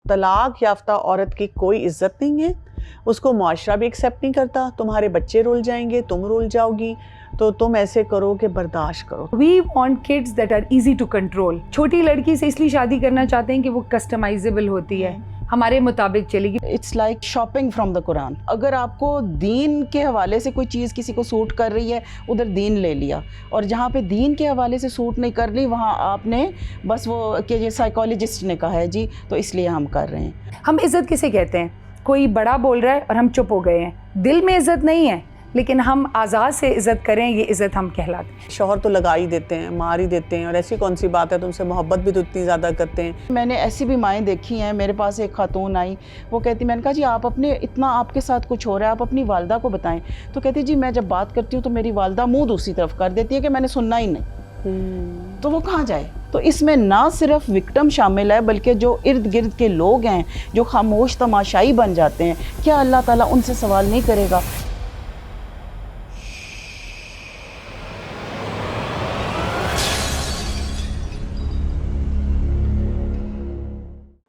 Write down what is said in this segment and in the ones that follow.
طلاق یافتہ عورت کی کوئی عزت نہیں ہے, اس کو معاشرہ بھی ایکسیپٹ نہیں کرتا. تمہارے بچے رول جائیں گے, تم رول جاؤ گی, تو تم ایسے کرو کہ برداشت کرو. We want kids that are easy to control. چھوٹی لڑکی سے اس لیے شادی کرنا چاہتے ہیں کہ وہ کسٹمائزیبل ہوتی ہے, ہمارے مطابق چلے گی. It's like shopping from the Quran. اگر آپ کو دین کے حوالے سے کوئی چیز کسی کو سوٹ کر رہی ہے, ادھر دین لے لیا, اور جہاں پہ دین کے حوالے سے سوٹ نہیں کر رہی وہاں آپ نے بس وہ کہ یہ سائیکالوجسٹ نے کہا ہے جی تو اس لیے ہم کر رہے ہیں. ہم عزت کسے کہتے ہیں؟ کوئی بڑا بول رہا ہے اور ہم چپ ہو گئے ہیں, دل میں عزت نہیں ہے لیکن ہم آزاد سے عزت کریں, یہ عزت ہم کہلاتے ہیں. شوہر تو لگا ہی دیتے ہیں, مار ہی دیتے ہیں, اور ایسی کون سی بات ہے, تم سے محبت بھی تو اتنی زیادہ کرتے ہیں. میں نے ایسی بھی مائیں دیکھی ہیں. میرے پاس ایک خاتون آئی, وہ کہتی, میں نے کہا جی آپ اپنے اتنا آپ کے ساتھ کچھ ہو رہا ہے, آپ اپنی والدہ کو بتائیں. تو کہتی جی میں جب بات کرتی ہوں تو میری والدہ منہ دوسری طرف کر دیتی ہے کہ میں نے سننا ہی نہیں. تو وہ کہاں جائے؟ تو اس میں نہ صرف وکٹم شامل ہے بلکہ جو ارد گرد کے لوگ ہیں جو خاموش تماشائی بن جاتے ہیں, کیا اللہ تعالیٰ ان سے سوال نہیں کرے گا؟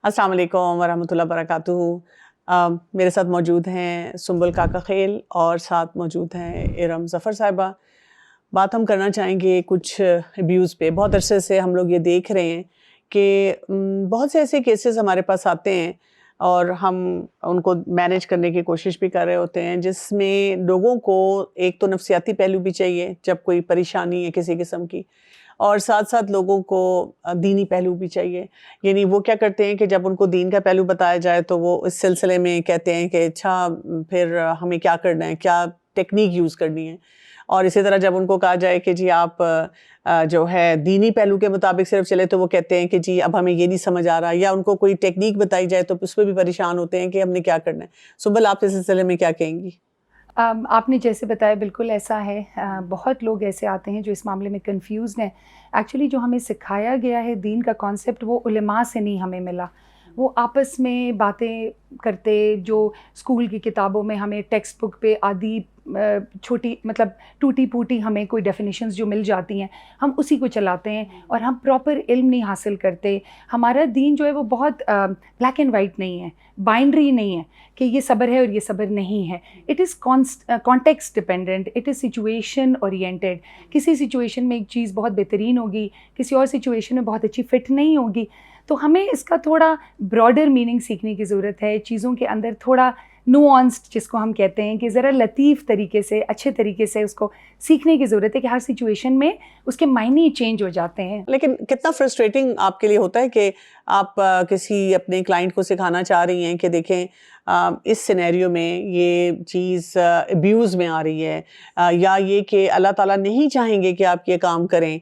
السلام علیکم ورحمۃ اللہ وبرکاتہ. میرے ساتھ موجود ہیں سنبل کاکا خیل اور ساتھ موجود ہیں ارم ظفر صاحبہ. بات ہم کرنا چاہیں گے کچھ ابیوز پہ. بہت عرصے سے ہم لوگ یہ دیکھ رہے ہیں کہ بہت سے ایسے کیسز ہمارے پاس آتے ہیں اور ہم ان کو مینیج کرنے کی کوشش بھی کر رہے ہوتے ہیں, جس میں لوگوں کو ایک تو نفسیاتی پہلو بھی چاہیے جب کوئی پریشانی ہے کسی قسم کی, اور ساتھ ساتھ لوگوں کو دینی پہلو بھی چاہیے. یعنی وہ کیا کرتے ہیں کہ جب ان کو دین کا پہلو بتایا جائے تو وہ اس سلسلے میں کہتے ہیں کہ اچھا پھر ہمیں کیا کرنا ہے, کیا ٹیکنیک یوز کرنی ہے. اور اسی طرح جب ان کو کہا جائے کہ جی آپ جو ہے دینی پہلو کے مطابق صرف چلے تو وہ کہتے ہیں کہ جی اب ہمیں یہ نہیں سمجھ آ رہا, یا ان کو کوئی ٹیکنیک بتائی جائے تو اس پہ بھی پریشان ہوتے ہیں کہ ہم نے کیا کرنا ہے. سنبل آپ اس سلسلے میں کیا کہیں گی؟ آپ نے جیسے بتایا بالکل ایسا ہے. بہت لوگ ایسے آتے ہیں جو اس معاملے میں کنفیوزڈ ہیں. ایکچولی جو ہمیں سکھایا گیا ہے دین کا کانسیپٹ وہ علماء سے نہیں ہمیں ملا. وہ آپس میں باتیں کرتے جو اسکول کی کتابوں میں ہمیں ٹیکسٹ بک پہ آدھی چھوٹی مطلب ٹوٹی پوٹی ہمیں کوئی ڈیفینیشنز جو مل جاتی ہیں ہم اسی کو چلاتے ہیں, اور ہم پراپر علم نہیں حاصل کرتے. ہمارا دین جو ہے وہ بہت بلیک اینڈ وائٹ نہیں ہے, بائنڈری نہیں ہے کہ یہ صبر ہے اور یہ صبر نہیں ہے. It is context dependent, it is situation oriented. کسی سچویشن میں ایک چیز بہت بہترین ہوگی, کسی اور سچویشن میں بہت اچھی فٹ نہیں ہوگی. تو ہمیں اس کا تھوڑا براڈر میننگ سیکھنے کی ضرورت ہے. چیزوں کے اندر تھوڑا نوانسڈ جس کو ہم کہتے ہیں کہ ذرا لطیف طریقے سے اچھے طریقے سے اس کو سیکھنے کی ضرورت ہے کہ ہر سچویشن میں اس کے معنی چینج ہو جاتے ہیں. لیکن کتنا فرسٹریٹنگ آپ کے لیے ہوتا ہے کہ آپ کسی اپنے کلائنٹ کو سکھانا چاہ رہی ہیں کہ دیکھیں اس سینیریو میں یہ چیز ابیوز میں آ رہی ہے, یا یہ کہ اللہ تعالیٰ نہیں چاہیں گے کہ آپ یہ کام کریں,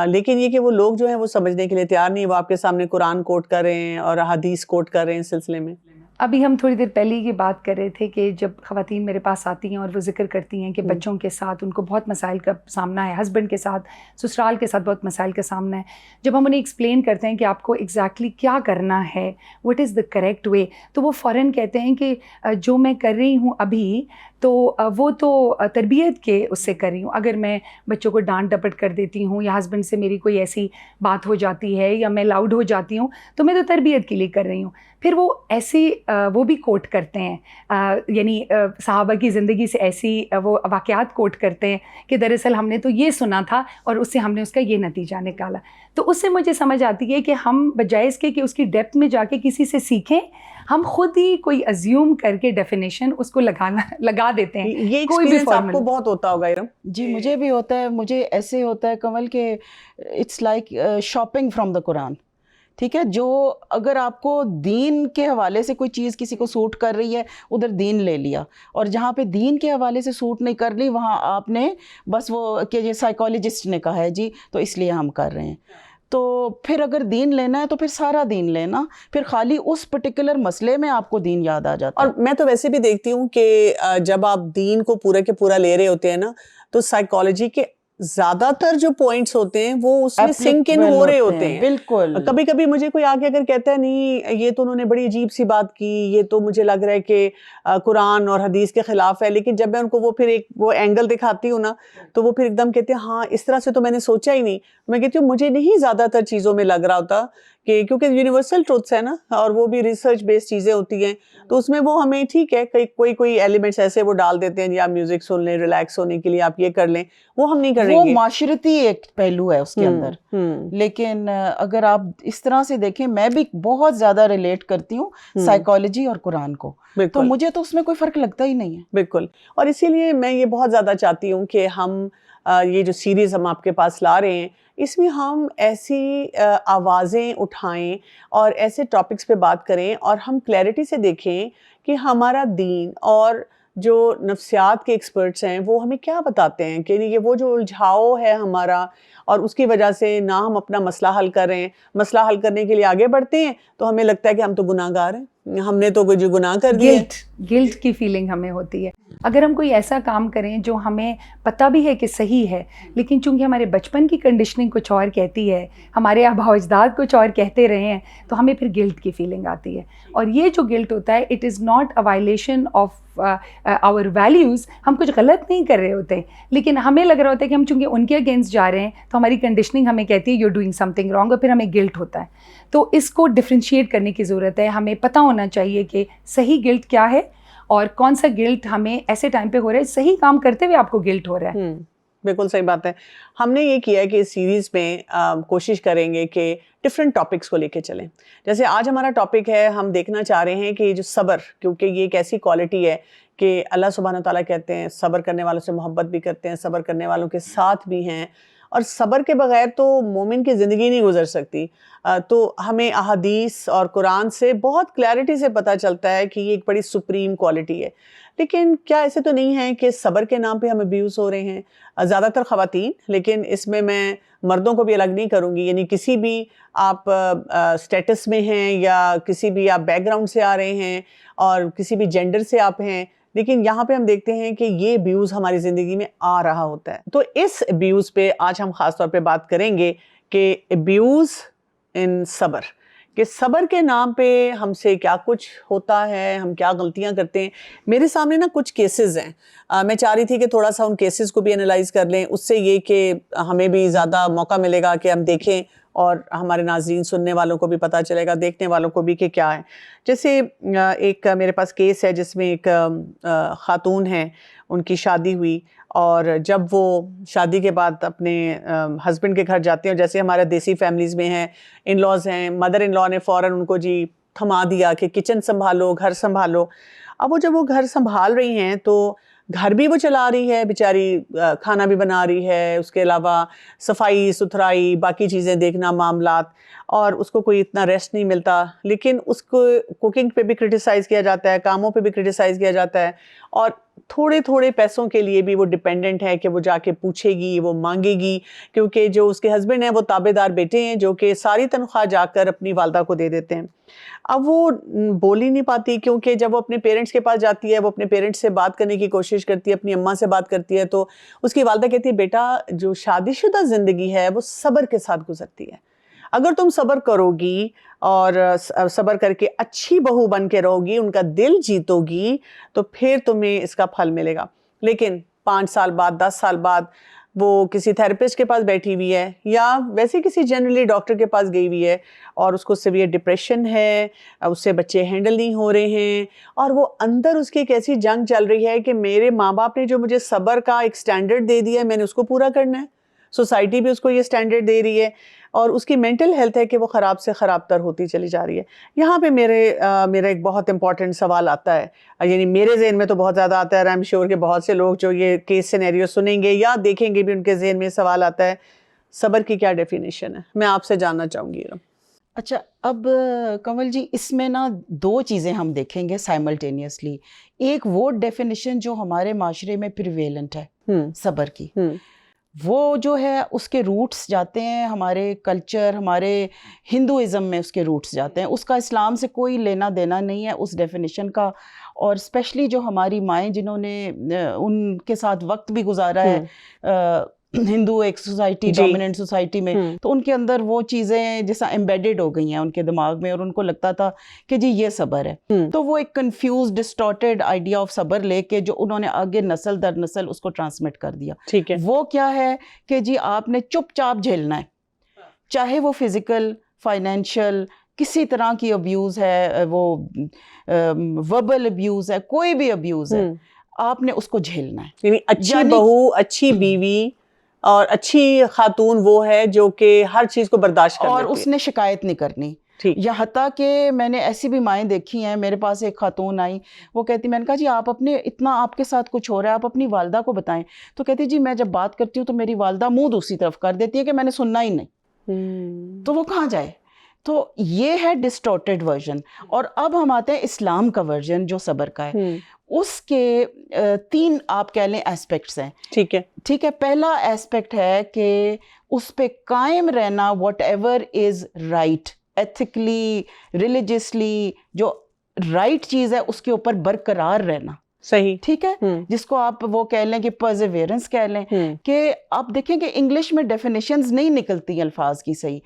لیکن یہ کہ وہ لوگ جو ہیں وہ سمجھنے کے لیے تیار نہیں, وہ آپ کے سامنے قرآن کوٹ کر رہے ہیں اور حدیث کوٹ کر رہے ہیں اس سلسلے میں. ابھی ہم تھوڑی دیر پہلے یہ بات کر رہے تھے کہ جب خواتین میرے پاس آتی ہیں اور وہ ذکر کرتی ہیں کہ بچوں کے ساتھ ان کو بہت مسائل کا سامنا ہے, ہسبینڈ کے ساتھ سسرال کے ساتھ بہت مسائل کا سامنا ہے. جب ہم انہیں ایکسپلین کرتے ہیں کہ آپ کو ایگزیکٹلی کیا کرنا ہے, what is the correct way, تو وہ فوراً کہتے ہیں کہ جو میں کر رہی ہوں ابھی تو وہ تو تربیت کے اس سے کر رہی ہوں. اگر میں بچوں کو ڈانٹ ڈپٹ کر دیتی ہوں یا ہسبینڈ سے میری کوئی ایسی بات ہو جاتی ہے یا میں لاؤڈ ہو جاتی ہوں تو میں تو تربیت کے لیے کر رہی ہوں. پھر وہ ایسی وہ بھی کوٹ کرتے ہیں, یعنی صحابہ کی زندگی سے ایسی وہ واقعات کوٹ کرتے ہیں کہ دراصل ہم نے تو یہ سنا تھا اور اس سے ہم نے اس کا یہ نتیجہ نکالا. تو اس سے مجھے سمجھ آتی ہے کہ ہم بجائے اس کے کہ اس کی ڈیپتھ میں جا کے کسی سے سیکھیں, ہم خود ہی کوئی ازیوم کر کے ڈیفینیشن اس کو لگا دیتے ہیں. یہ ایکسپیرینس آپ کو بہت ہوتا ہوگا ارم؟ جی مجھے بھی ہوتا ہے. مجھے ایسے ہوتا ہے کمل کہ it's like shopping from the Quran. ٹھیک ہے, جو اگر آپ کو دین کے حوالے سے کوئی چیز کسی کو سوٹ کر رہی ہے ادھر دین لے لیا, اور جہاں پہ دین کے حوالے سے سوٹ نہیں کر رہی وہاں آپ نے بس وہ کہ یہ سائیکالوجسٹ نے کہا ہے جی تو اس لیے ہم کر رہے ہیں. تو پھر اگر دین لینا ہے تو پھر سارا دین لینا, پھر خالی اس پرٹیکولر مسئلے میں آپ کو دین یاد آ جاتا ہے. اور میں تو ویسے بھی دیکھتی ہوں کہ جب آپ دین کو پورے کے پورا لے رہے ہوتے ہیں نا تو سائیکالوجی کے زیادہ تر جو پوائنٹس ہوتے ہیں وہ اس میں سنک ان ہو رہے ہوتے ہیں. بالکل. کبھی کبھی مجھے کوئی آگے اگر کہتا ہے نہیں یہ تو انہوں نے بڑی عجیب سی بات کی, یہ تو مجھے لگ رہا ہے کہ قرآن اور حدیث کے خلاف ہے, لیکن جب میں ان کو وہ پھر ایک وہ اینگل دکھاتی ہوں نا تو وہ پھر ایک دم کہتے ہیں ہاں اس طرح سے تو میں نے سوچا ہی نہیں. میں کہتی ہوں مجھے نہیں زیادہ تر چیزوں میں لگ رہا ہوتا کہ کیونکہ یونیورسل ٹروتھس ہے نا, اور وہ بھی ریسرچ بیسڈ چیزیں ہوتی ہیں, تو اس میں وہ ہمیں ٹھیک ہے کوئی ایلیمنٹس ایسے وہ ڈال دیتے ہیں, یا میوزک سن لیں ریلیکس ہونے کے لیے آپ یہ کر لیں, وہ ہم نہیں کریں گے. وہ معاشرتی ایک پہلو ہے اس کے اندر. لیکن اگر آپ اس طرح سے دیکھیں, میں بھی بہت زیادہ ریلیٹ کرتی ہوں سائیکالوجی اور قرآن کو, تو مجھے تو اس میں کوئی فرق لگتا ہی نہیں ہے. بالکل, اور اسی لیے میں یہ بہت زیادہ چاہتی ہوں کہ ہم یہ جو سیریز ہم آپ کے پاس لا رہے ہیں, اس میں ہم ایسی آوازیں اٹھائیں اور ایسے ٹاپکس پہ بات کریں, اور ہم کلیئرٹی سے دیکھیں کہ ہمارا دین اور جو نفسیات کے ایکسپرٹس ہیں وہ ہمیں کیا بتاتے ہیں, کہ یہ وہ جو الجھاؤ ہے ہمارا, اور اس کی وجہ سے نہ ہم اپنا مسئلہ حل کر رہے ہیں, مسئلہ حل کرنے کے لیے آگے بڑھتے ہیں تو ہمیں لگتا ہے کہ ہم تو گناہ گار ہیں, ہم نے تو جو گناہ کر دیا. گلٹ کی فیلنگ ہمیں ہوتی ہے اگر ہم کوئی ایسا کام کریں جو ہمیں پتہ بھی ہے کہ صحیح ہے, لیکن چونکہ ہمارے بچپن کی کنڈیشننگ کچھ اور کہتی ہے, ہمارے آباء و اجداد کچھ اور کہتے رہے ہیں, تو ہمیں پھر گلٹ کی فیلنگ آتی ہے. اور یہ جو گلٹ ہوتا ہے, it is not a violation of our values, ہم کچھ غلط نہیں کر رہے ہوتے, لیکن ہمیں لگ رہا ہوتا ہے کہ ہم چونکہ ان کے اگینسٹ جا رہے ہیں تو ہماری کنڈیشننگ ہمیں کہتی ہے you doing some thing wrong, اور پھر ہمیں گلٹ ہوتا ہے. تو اس کو ڈفرینشیٹ کرنے کی ضرورت ہے. ہمیں پتہ ہونا چاہیے کہ صحیح گلٹ کیا ہے اور کون سا گلٹ ہمیں ایسے ٹائم پہ ہو رہا ہے, صحیح کام کرتے ہوئے آپ کو گلٹ ہو رہا ہے. بالکل صحیح بات ہے. ہم نے یہ کیا ہے کہ اس سیریز میں کوشش کریں گے کہ ڈفرینٹ ٹاپکس کو لے کے چلیں. جیسے آج ہمارا ٹاپک ہے, ہم دیکھنا چاہ رہے ہیں کہ یہ جو صبر, کیونکہ یہ ایک ایسی کوالٹی ہے کہ اللہ سبحانہ تعالیٰ کہتے ہیں صبر کرنے والوں سے محبت بھی کرتے ہیں, صبر کرنے والوں کے ساتھ بھی ہیں, اور صبر کے بغیر تو مومن کی زندگی نہیں گزر سکتی. تو ہمیں احادیث اور قرآن سے بہت کلیئرٹی سے پتہ چلتا ہے کہ یہ ایک بڑی سپریم کوالٹی ہے. لیکن کیا ایسے تو نہیں ہے کہ صبر کے نام پہ ہم ابیوز ہو رہے ہیں, زیادہ تر خواتین, لیکن اس میں مردوں کو بھی الگ نہیں کروں گی. یعنی کسی بھی آپ سٹیٹس میں ہیں یا کسی بھی آپ بیک گراؤنڈ سے آ رہے ہیں اور کسی بھی جینڈر سے آپ ہیں, لیکن یہاں پہ ہم دیکھتے ہیں کہ یہ ابیوز ہماری زندگی میں آ رہا ہوتا ہے. تو اس ابیوز پہ آج ہم خاص طور پہ بات کریں گے کہ ابیوز ان صبر, کہ صبر کے نام پہ ہم سے کیا کچھ ہوتا ہے, ہم کیا غلطیاں کرتے ہیں. میرے سامنے نا کچھ کیسز ہیں, میں چاہ رہی تھی کہ تھوڑا سا ان کیسز کو بھی انالائز کر لیں, اس سے یہ کہ ہمیں بھی زیادہ موقع ملے گا کہ ہم دیکھیں اور ہمارے ناظرین سننے والوں کو بھی پتہ چلے گا, دیکھنے والوں کو بھی کہ کیا ہے. جیسے ایک میرے پاس کیس ہے جس میں ایک خاتون ہیں, ان کی شادی ہوئی, اور جب وہ شادی کے بعد اپنے ہسبینڈ کے گھر جاتے ہیں, جیسے ہمارے دیسی فیملیز میں ہیں, ان لاز ہیں, مدر ان لا نے فوراً ان کو جی تھما دیا کہ کچن سنبھالو, گھر سنبھالو. اب وہ جب وہ گھر سنبھال رہی ہیں تو گھر بھی وہ چلا رہی ہے بیچاری, کھانا بھی بنا رہی ہے, اس کے علاوہ صفائی ستھرائی باقی چیزیں دیکھنا معاملات, اور اس کو کوئی اتنا ریسٹ نہیں ملتا. لیکن اس کو کوکنگ پہ بھی کرٹیسائز کیا جاتا ہے, کاموں پہ بھی کرٹیسائز کیا جاتا ہے, اور تھوڑے تھوڑے پیسوں کے لیے بھی وہ ڈیپینڈنٹ ہے کہ وہ جا کے پوچھے گی, وہ مانگے گی, کیونکہ جو اس کے ہسبینڈ ہیں وہ تابع دار بیٹے ہیں جو کہ ساری تنخواہ جا کر اپنی والدہ کو دے دیتے ہیں. اب وہ بول ہی نہیں پاتی, کیونکہ جب وہ اپنے پیرنٹس کے پاس جاتی ہے, وہ اپنے پیرنٹس سے بات کرنے کی کوشش کرتی ہے, اپنی اماں سے بات کرتی ہے, تو اس کی والدہ کہتی ہے بیٹا جو شادی شدہ زندگی ہے وہ صبر کے ساتھ گزرتی ہے. اگر تم صبر کرو گی اور صبر کر کے اچھی بہو بن کے رہو گی, ان کا دل جیتو گی, تو پھر تمہیں اس کا پھل ملے گا. لیکن 5 سال بعد 10 سال بعد وہ کسی تھیراپسٹ کے پاس بیٹھی ہوئی ہے, یا ویسے کسی جنرلی ڈاکٹر کے پاس گئی ہوئی ہے, اور اس کو سیویئر ڈپریشن ہے, اس سے بچے ہینڈل نہیں ہو رہے ہیں, اور وہ اندر اس کی ایک ایسی جنگ چل رہی ہے کہ میرے ماں باپ نے جو مجھے صبر کا ایک سٹینڈرڈ دے دیا ہے میں نے اس کو پورا کرنا ہے, سوسائٹی بھی اس کو یہ سٹینڈرڈ دے رہی ہے, اور اس کی مینٹل ہیلتھ ہے کہ وہ خراب سے خراب تر ہوتی چلی جا رہی ہے. یہاں پہ میرا ایک بہت امپورٹنٹ سوال آتا ہے, یعنی میرے ذہن میں تو بہت زیادہ آتا ہے, آئی ایم شیور کہ بہت سے لوگ جو یہ کیس سینیریو سنیں گے یا دیکھیں گے بھی ان کے ذہن میں سوال آتا ہے, صبر کی کیا ڈیفینیشن ہے؟ میں آپ سے جاننا چاہوں گی. اچھا, اب کنول جی اس میں نا 2 چیزیں ہم دیکھیں گے سائملٹینیسلی. ایک وہ ڈیفینیشن جو ہمارے معاشرے میں پریویلنٹ ہے صبر کی, وہ جو ہے اس کے روٹس جاتے ہیں ہمارے کلچر, ہمارے ہندوازم میں اس کے روٹس جاتے ہیں, اس کا اسلام سے کوئی لینا دینا نہیں ہے اس ڈیفینیشن کا. اور اسپیشلی جو ہماری مائیں جنہوں نے ان کے ساتھ وقت بھی گزارا ہے ہندو ایک سوسائٹی, ڈومیننٹ سوسائٹی میں, تو ان کے اندر وہ چیزیں جیسا ایمبیڈڈ ہو گئی ہیں ان کے دماغ میں, اور ان کو لگتا تھا کہ جی یہ صبر ہے. تو وہ ایک کنفیوز ڈسٹارٹیڈ آئیڈیا آف صبر لے کے جو انہوں نے آگے نسل در نسل اس کو ٹرانسمٹ کر دیا. ٹھیک ہے, وہ کیا ہے کہ جی آپ نے چپ چاپ جھیلنا ہے, چاہے وہ فزیکل فائنینشیل کسی طرح کی ابیوز ہے, وہ وربل ابیوز ہے, کوئی بھی ابیوز ہے, آپ نے اس کو جھیلنا ہے. یعنی اچھی بہو, اچھی بیوی اور اچھی خاتون وہ ہے جو کہ ہر چیز کو برداشت کر لیتی ہے, اور اس نے شکایت نہیں کرنی. یا حتیٰ کہ میں نے ایسی بھی مائیں دیکھی ہیں, میرے پاس ایک خاتون آئی, وہ کہتی, میں نے کہا جی آپ اپنے اتنا آپ کے ساتھ کچھ ہو رہا ہے, آپ اپنی والدہ کو بتائیں. تو کہتی جی میں جب بات کرتی ہوں تو میری والدہ منہ دوسری طرف کر دیتی ہے کہ میں نے سننا ہی نہیں. تو وہ کہاں جائے؟ تو یہ ہے ڈسٹورٹڈ ورژن. اور اب ہم آتے ہیں اسلام کا ورژن جو صبر کا ہے. اس کے 3 آپ کہہ لیں ایسپیکٹس ہیں. ٹھیک ہے. پہلا ایسپیکٹ ہے کہ اس پہ قائم رہنا, what ever is right, ethically, religiously, جو رائٹ چیز ہے اس کے اوپر برقرار رہنا. صحیح. ٹھیک ہے, جس کو آپ وہ کہہ لیں کہ پرزیویرنس کہہ لیں. کہ آپ دیکھیں کہ انگلش میں ڈیفینیشنز نہیں نکلتی الفاظ کی صحیح,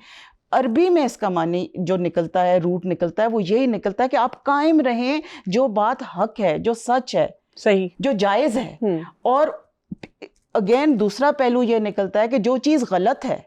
عربی میں اس کا معنی جو نکلتا ہے, روٹ نکلتا ہے, وہ یہی نکلتا ہے کہ آپ قائم رہیں جو بات حق ہے, جو سچ ہے, صحیح, جو جائز ہے. اور اگین دوسرا پہلو یہ نکلتا ہے کہ جو چیز غلط ہے,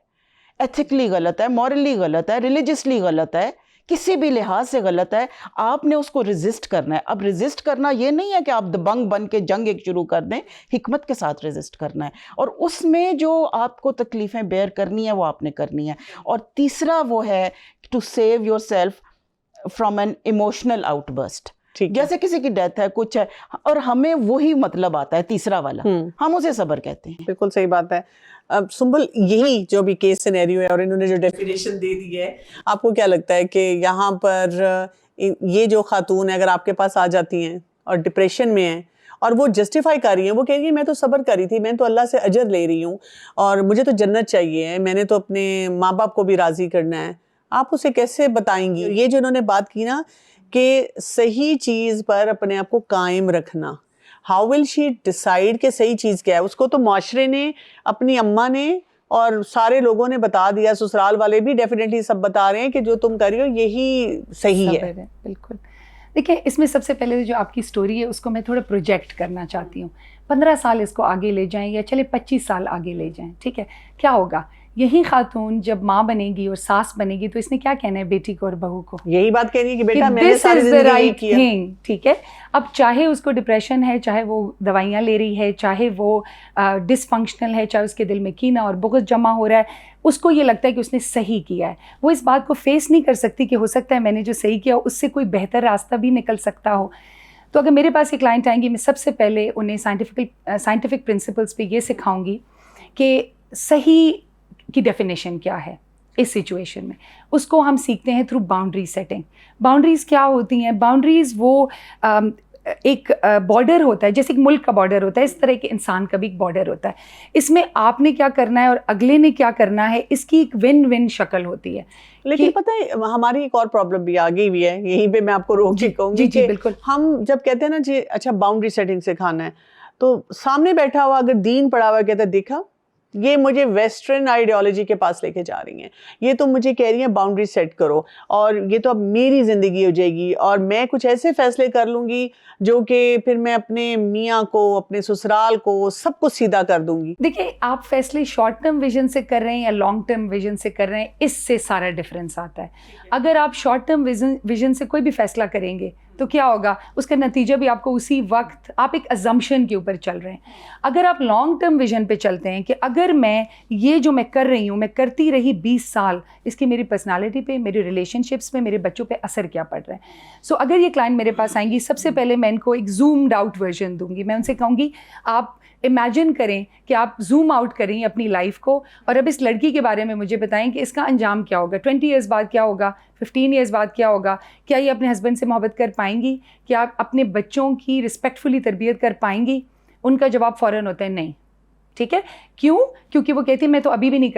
ایتھیکلی غلط ہے, مورلی غلط ہے, ریلیجسلی غلط ہے, کسی بھی لحاظ سے غلط ہے, آپ نے اس کو ریزسٹ کرنا ہے. اب ریزسٹ کرنا یہ نہیں ہے کہ آپ دبنگ بن کے جنگ ایک شروع کر دیں, حکمت کے ساتھ ریزسٹ کرنا ہے, اور اس میں جو آپ کو تکلیفیں بیئر کرنی ہے وہ آپ نے کرنی ہے. اور تیسرا وہ ہے to save yourself from an emotional outburst. جیسے کسی کی ڈیتھ ہے, کچھ ہے, اور ہمیں وہی مطلب آتا ہے تیسرا والا, ہم اسے صبر کہتے ہیں. بالکل صحیح بات ہے. سنبل, یہی جو بھی کیس سینیریو ہے اور انہوں نے جو ڈیفینیشن دے دی ہے, آپ کو کیا لگتا ہے کہ یہاں پر یہ جو خاتون ہے اگر آپ کے پاس آ جاتی ہیں اور ڈپریشن میں ہیں اور وہ جسٹیفائی کر رہی ہیں, وہ کہہ رہی ہیں میں تو صبر کر رہی تھی, میں تو اللہ سے اجر لے رہی ہوں اور مجھے تو جنت چاہیے ہے, میں نے تو اپنے ماں باپ کو بھی راضی کرنا ہے, آپ اسے کیسے بتائیں گی؟ یہ جو انہوں نے بات کی نا کہ صحیح چیز پر اپنے آپ کو قائم رکھنا, ہاؤ ول شی ڈیسائیڈ کہ صحیح چیز کیا ہے؟ اس کو تو معاشرے نے, اپنی اماں نے اور سارے لوگوں نے بتا دیا, سسرال والے بھی ڈیفینیٹلی سب بتا رہے ہیں کہ جو تم کر رہی ہو یہی صحیح ہے. بالکل. دیکھیں اس میں سب سے پہلے جو آپ کی سٹوری ہے اس کو میں تھوڑا پروجیکٹ کرنا چاہتی ہوں. 15 سال اس کو آگے لے جائیں یا چلے 25 سال آگے لے جائیں, ٹھیک ہے, کیا ہوگا؟ یہی خاتون جب ماں بنے گی اور ساس بنے گی تو اس نے کیا کہنا ہے بیٹی کو اور بہو کو؟ یہی بات کہنی ہے کہ بیٹا میں نے ساری زندگی کیا. ٹھیک ہے. اب چاہے اس کو ڈپریشن ہے, چاہے وہ دوائیاں لے رہی ہے, چاہے وہ ڈس فنکشنل ہے, چاہے اس کے دل میں کینہ اور بغض جمع ہو رہا ہے, اس کو یہ لگتا ہے کہ اس نے صحیح کیا ہے. وہ اس بات کو فیس نہیں کر سکتی کہ ہو سکتا ہے میں نے جو صحیح کیا اس سے کوئی بہتر راستہ بھی نکل سکتا ہو. تو اگر میرے پاس ایک کلائنٹ آئیں گی, میں سب سے پہلے انہیں سائنٹیفک پرنسپلس پہ یہ سکھاؤں گی کہ صحیح کی ڈیفینیشن کیا ہے اس سچویشن میں. اس کو ہم سیکھتے ہیں تھرو باؤنڈری سیٹنگ. باؤنڈریز کیا ہوتی ہیں؟ باؤنڈریز وہ ایک بارڈر ہوتا ہے, جیسے ایک ملک کا بارڈر ہوتا ہے, اس طرح کے انسان کا بھی ایک بارڈر ہوتا ہے. اس میں آپ نے کیا کرنا ہے اور اگلے نے کیا کرنا ہے, اس کی ایک ون ون شکل ہوتی ہے. لیکن پتہ ہے ہماری ایک اور پرابلم بھی آگئی ہوئی ہے, یہیں پہ میں آپ کو روک کے کہوں گی. جی بالکل. ہم جب کہتے ہیں نا جی اچھا باؤنڈری سیٹنگ سکھانا ہے, تو سامنے بیٹھا ہوا اگر دین پڑھا ہوا کہتا ہے دیکھا یہ مجھے ویسٹرن آئیڈیالوجی کے پاس لے کے جا رہی ہیں, یہ تو مجھے کہہ رہی ہیں باؤنڈری سیٹ کرو اور یہ تو اب میری زندگی ہو جائے گی اور میں کچھ ایسے فیصلے کر لوں گی جو کہ پھر میں اپنے میاں کو, اپنے سسرال کو, سب کو سیدھا کر دوں گی. دیکھیں آپ فیصلے شارٹ ٹرم ویژن سے کر رہے ہیں یا لانگ ٹرم ویژن سے کر رہے ہیں, اس سے سارا ڈفرینس آتا ہے. اگر آپ شارٹ ٹرم ویژن سے کوئی بھی فیصلہ کریں گے تو کیا ہوگا, اس کا نتیجہ بھی آپ کو اسی وقت, آپ ایک ازمپشن کے اوپر چل رہے ہیں. اگر آپ لانگ ٹرم ویژن پہ چلتے ہیں کہ اگر میں یہ جو میں کر رہی ہوں میں کرتی رہی 20 سال, اس کی میری پرسنالٹی پہ, میری ریلیشن شپس پہ, میرے بچوں پہ اثر کیا پڑ رہا ہے. سو اگر یہ کلائنٹ میرے پاس آئیں گی, سب سے پہلے میں ان کو ایک زومڈ آؤٹ ورژن دوں گی. میں ان سے کہوں گی آپ امیجن کریں کہ آپ زوم آؤٹ کریں اپنی لائف کو, اور اب اس لڑکی کے بارے میں مجھے بتائیں کہ اس کا انجام کیا ہوگا, 20 ایئرز بعد کیا ہوگا, 15 ایئرز بعد کیا ہوگا, کیا یہ اپنے ہسبینڈ سے محبت کر پائیں گی, کیا آپ اپنے بچوں کی رسپیکٹفلی تربیت کر پائیں گی؟ ان کا جواب فوراً ہوتا ہے نہیں. ٹھیک ہے, کیوں؟ کیونکہ وہ کہتی ہے میں تو ابھی بھی نہیں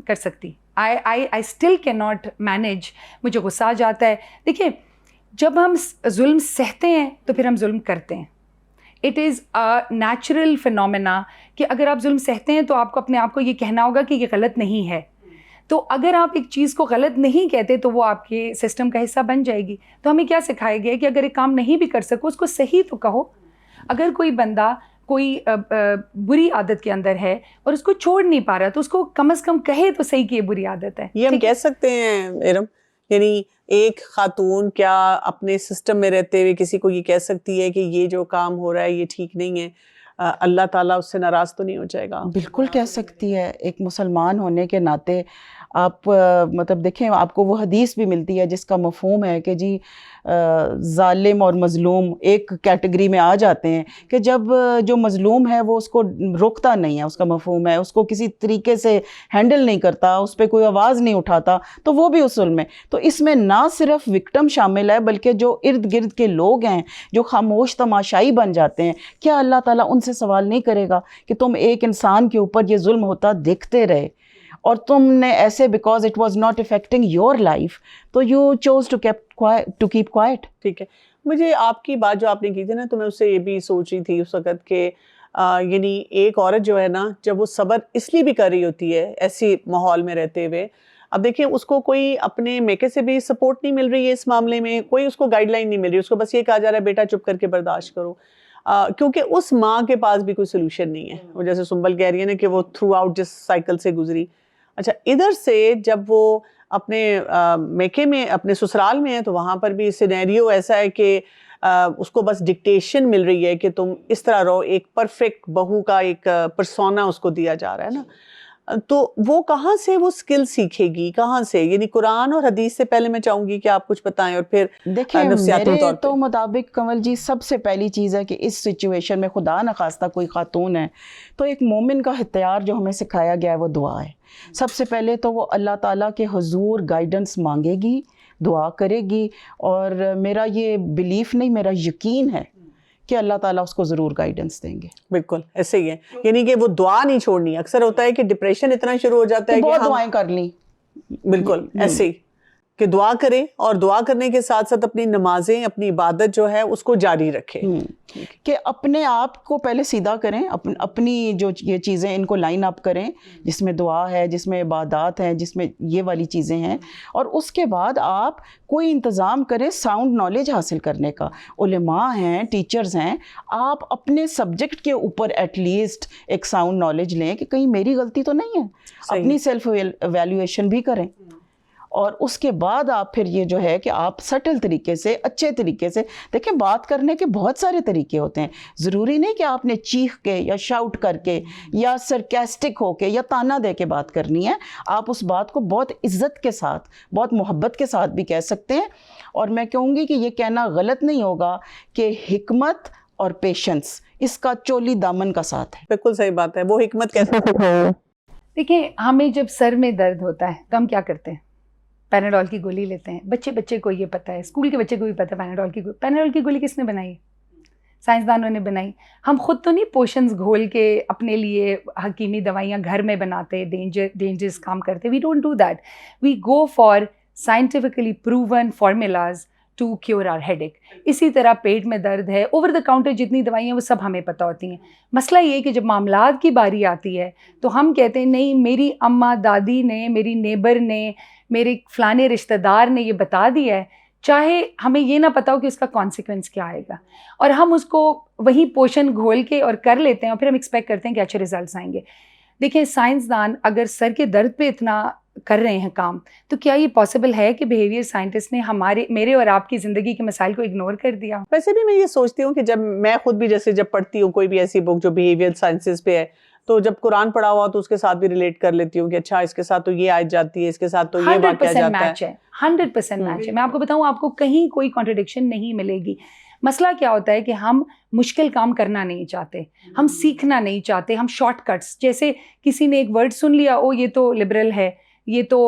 کر سکتی, I still can not manage, مجھے غصہ آ جاتا ہے. دیکھیں جب ہم ظلم سہتے ہیں تو پھر ہم ظلم کرتے ہیں. It is a natural phenomena کہ اگر آپ ظلم سہتے ہیں تو آپ کو اپنے آپ کو یہ کہنا ہوگا کہ یہ غلط نہیں ہے. تو اگر آپ ایک چیز کو غلط نہیں کہتے تو وہ آپ کے سسٹم کا حصہ بن جائے گی. تو ہمیں کیا سکھایا گیا کہ اگر ایک کام نہیں بھی کر سکو اس کو صحیح تو کہو. اگر کوئی بندہ کوئی بری عادت کے اندر ہے اور اس کو چھوڑ نہیں پا رہا تو اس کو کم از کم کہے تو صحیح کہ یہ بری عادت ہے. یہ ہم کہہ سکتے ہیں ارم, یعنی ایک خاتون کیا اپنے سسٹم میں رہتے ہوئے کسی کو یہ کہہ سکتی ہے کہ یہ جو کام ہو رہا ہے یہ ٹھیک نہیں ہے, اللہ تعالیٰ اس سے ناراض تو نہیں ہو جائے گا؟ بالکل کہہ سکتی ہے. ایک مسلمان ہونے کے ناطے آپ مطلب دیکھیں, آپ کو وہ حدیث بھی ملتی ہے جس کا مفہوم ہے کہ جی ظالم اور مظلوم ایک کیٹیگری میں آ جاتے ہیں, کہ جب جو مظلوم ہے وہ اس کو روکتا نہیں ہے, اس کا مفہوم ہے اس کو کسی طریقے سے ہینڈل نہیں کرتا, اس پہ کوئی آواز نہیں اٹھاتا, تو وہ بھی اس ظلم ہے. تو اس میں نہ صرف وکٹم شامل ہے بلکہ جو ارد گرد کے لوگ ہیں جو خاموش تماشائی بن جاتے ہیں. کیا اللہ تعالیٰ ان سے سوال نہیں کرے گا کہ تم ایک انسان کے اوپر یہ ظلم ہوتا دیکھتے رہے اور تم نے ایسے because it was not affecting your life تو you choose to keep quiet. ٹھیک ہے, مجھے آپ کی بات جو آپ نے کی تھی نا, تو میں اس سے یہ بھی سوچ رہی تھی اس وقت کہ یعنی ایک عورت جو ہے نا, جب وہ صبر اس لیے بھی کر رہی ہوتی ہے ایسی ماحول میں رہتے ہوئے, اب دیکھیں اس کو کوئی اپنے میکے سے بھی سپورٹ نہیں مل رہی ہے اس معاملے میں, کوئی اس کو گائیڈ لائن نہیں مل رہی, اس کو بس یہ کہا جا رہا ہے بیٹا چپ کر کے برداشت کرو, کیونکہ اس ماں کے پاس بھی کوئی سلوشن نہیں ہے. وہ جیسے سنبل کہہ رہی ہے نا کہ وہ تھرو آؤٹ جس سائیکل سے گزری. اچھا, ادھر سے جب وہ اپنے میکے میں اپنے سسرال میں ہے تو وہاں پر بھی سینیریو ایسا ہے کہ اس کو بس ڈکٹیشن مل رہی ہے کہ تم اس طرح رہو, ایک پرفیکٹ بہو کا ایک پرسونا اس کو دیا جا رہا ہے نا. تو وہ کہاں سے وہ سکل سیکھے گی, کہاں سے؟ یعنی قرآن اور حدیث سے پہلے میں چاہوں گی کہ آپ کچھ بتائیں اور پھر دیکھیں میرے تو مطابق کنول جی سب سے پہلی چیز ہے کہ اس سچویشن میں خدا نخواستہ کوئی خاتون ہے تو ایک مومن کا ہتھیار جو ہمیں سکھایا گیا ہے وہ دعا ہے. سب سے پہلے تو وہ اللہ تعالیٰ کے حضور گائیڈنس مانگے گی, دعا کرے گی, اور میرا یہ بلیف نہیں, میرا یقین ہے کہ اللہ تعالیٰ اس کو ضرور گائیڈنس دیں گے. بالکل ایسے ہی ہے, یعنی کہ وہ دعا نہیں چھوڑنی. اکثر ہوتا ہے کہ ڈپریشن اتنا شروع ہو جاتا ہے کہ بہت دعائیں کر لیں. بالکل ایسے ہی کہ دعا کرے, اور دعا کرنے کے ساتھ ساتھ اپنی نمازیں, اپنی عبادت جو ہے اس کو جاری رکھے, کہ اپنے آپ کو پہلے سیدھا کریں, اپنی جو یہ چیزیں ان کو لائن اپ کریں جس میں دعا ہے, جس میں عبادات ہیں, جس میں یہ والی چیزیں ہیں, اور اس کے بعد آپ کوئی انتظام کریں ساؤنڈ نالج حاصل کرنے کا. علماء ہیں, ٹیچرز ہیں, آپ اپنے سبجیکٹ کے اوپر ایٹ لیسٹ ایک ساؤنڈ نالج لیں کہ کہیں میری غلطی تو نہیں ہے, اپنی سیلف ایویلیویشن بھی کریں. اور اس کے بعد آپ پھر یہ جو ہے کہ آپ سٹل طریقے سے, اچھے طریقے سے دیکھیں, بات کرنے کے بہت سارے طریقے ہوتے ہیں. ضروری نہیں کہ آپ نے چیخ کے یا شاؤٹ کر کے یا سرکیسٹک ہو کے یا تانا دے کے بات کرنی ہے. آپ اس بات کو بہت عزت کے ساتھ, بہت محبت کے ساتھ بھی کہہ سکتے ہیں. اور میں کہوں گی کہ یہ کہنا غلط نہیں ہوگا کہ حکمت اور پیشنس اس کا چولی دامن کا ساتھ ہے. بالکل صحیح بات ہے. وہ حکمت کیسے سکھائے؟ دیکھیں, ہمیں جب سر میں درد ہوتا ہے تو ہم کیا کرتے ہیں؟ پیناڈول کی گولی لیتے ہیں. بچے کو یہ پتہ ہے, اسکول کے بچے کو بھی پتہ ہے پیناڈول کی گولی کس نے بنائی؟ سائنسدانوں نے بنائی. ہم خود تو نہیں پوشنز گھول کے اپنے لیے حکیمی دوائیاں گھر میں بناتے, ڈینجرس کام کرتے. We don't do that. We go for scientifically proven formulas to cure our headache. اسی طرح پیٹ میں درد ہے, اوور دا کاؤنٹر جتنی دوائیاں ہیں وہ سب ہمیں پتہ ہوتی ہیں. مسئلہ یہ کہ جب معاملات کی باری آتی ہے تو ہم کہتے ہیں نہیں, میری اماں دادی نے, میری نیبر نے, میرے فلانے رشتہ دار نے یہ بتا دیا ہے, چاہے ہمیں یہ نہ پتا ہو کہ اس کا کانسیکوینس کیا آئے گا, اور ہم اس کو وہی پوشن گھول کے اور کر لیتے ہیں, اور پھر ہم ایکسپیکٹ کرتے ہیں کہ اچھے ریزلٹس آئیں گے. دیکھیں, سائنسدان اگر سر کے درد پہ اتنا کر رہے ہیں کام, تو کیا یہ پاسبل ہے کہ بیہیویئر سائنٹسٹ نے میرے اور آپ کی زندگی کے مسائل کو اگنور کر دیا؟ ویسے بھی میں یہ سوچتی ہوں کہ جب میں خود بھی جیسے جب پڑھتی ہوں کوئی بھی ایسی بک جو بیہیویئر سائنسز پہ ہے, تو جب قرآن پڑھا ہوا تو اس کے ساتھ بھی ریلیٹ کر لیتی ہوں کہ اچھا اس کے ساتھ تو یہ آیت جاتی ہے, اس کے ساتھ تو یہ واقعہ جاتا ہے. 100% میچ ہے. میں آپ کو بتاؤں, آپ کو کہیں کوئی کانٹرڈکشن نہیں ملے گی. مسئلہ کیا ہوتا ہے کہ ہم مشکل کام کرنا نہیں چاہتے, ہم سیکھنا نہیں چاہتے, ہم شارٹ کٹس, جیسے کسی نے ایک ورڈ سن لیا, او یہ تو لبرل ہے, یہ تو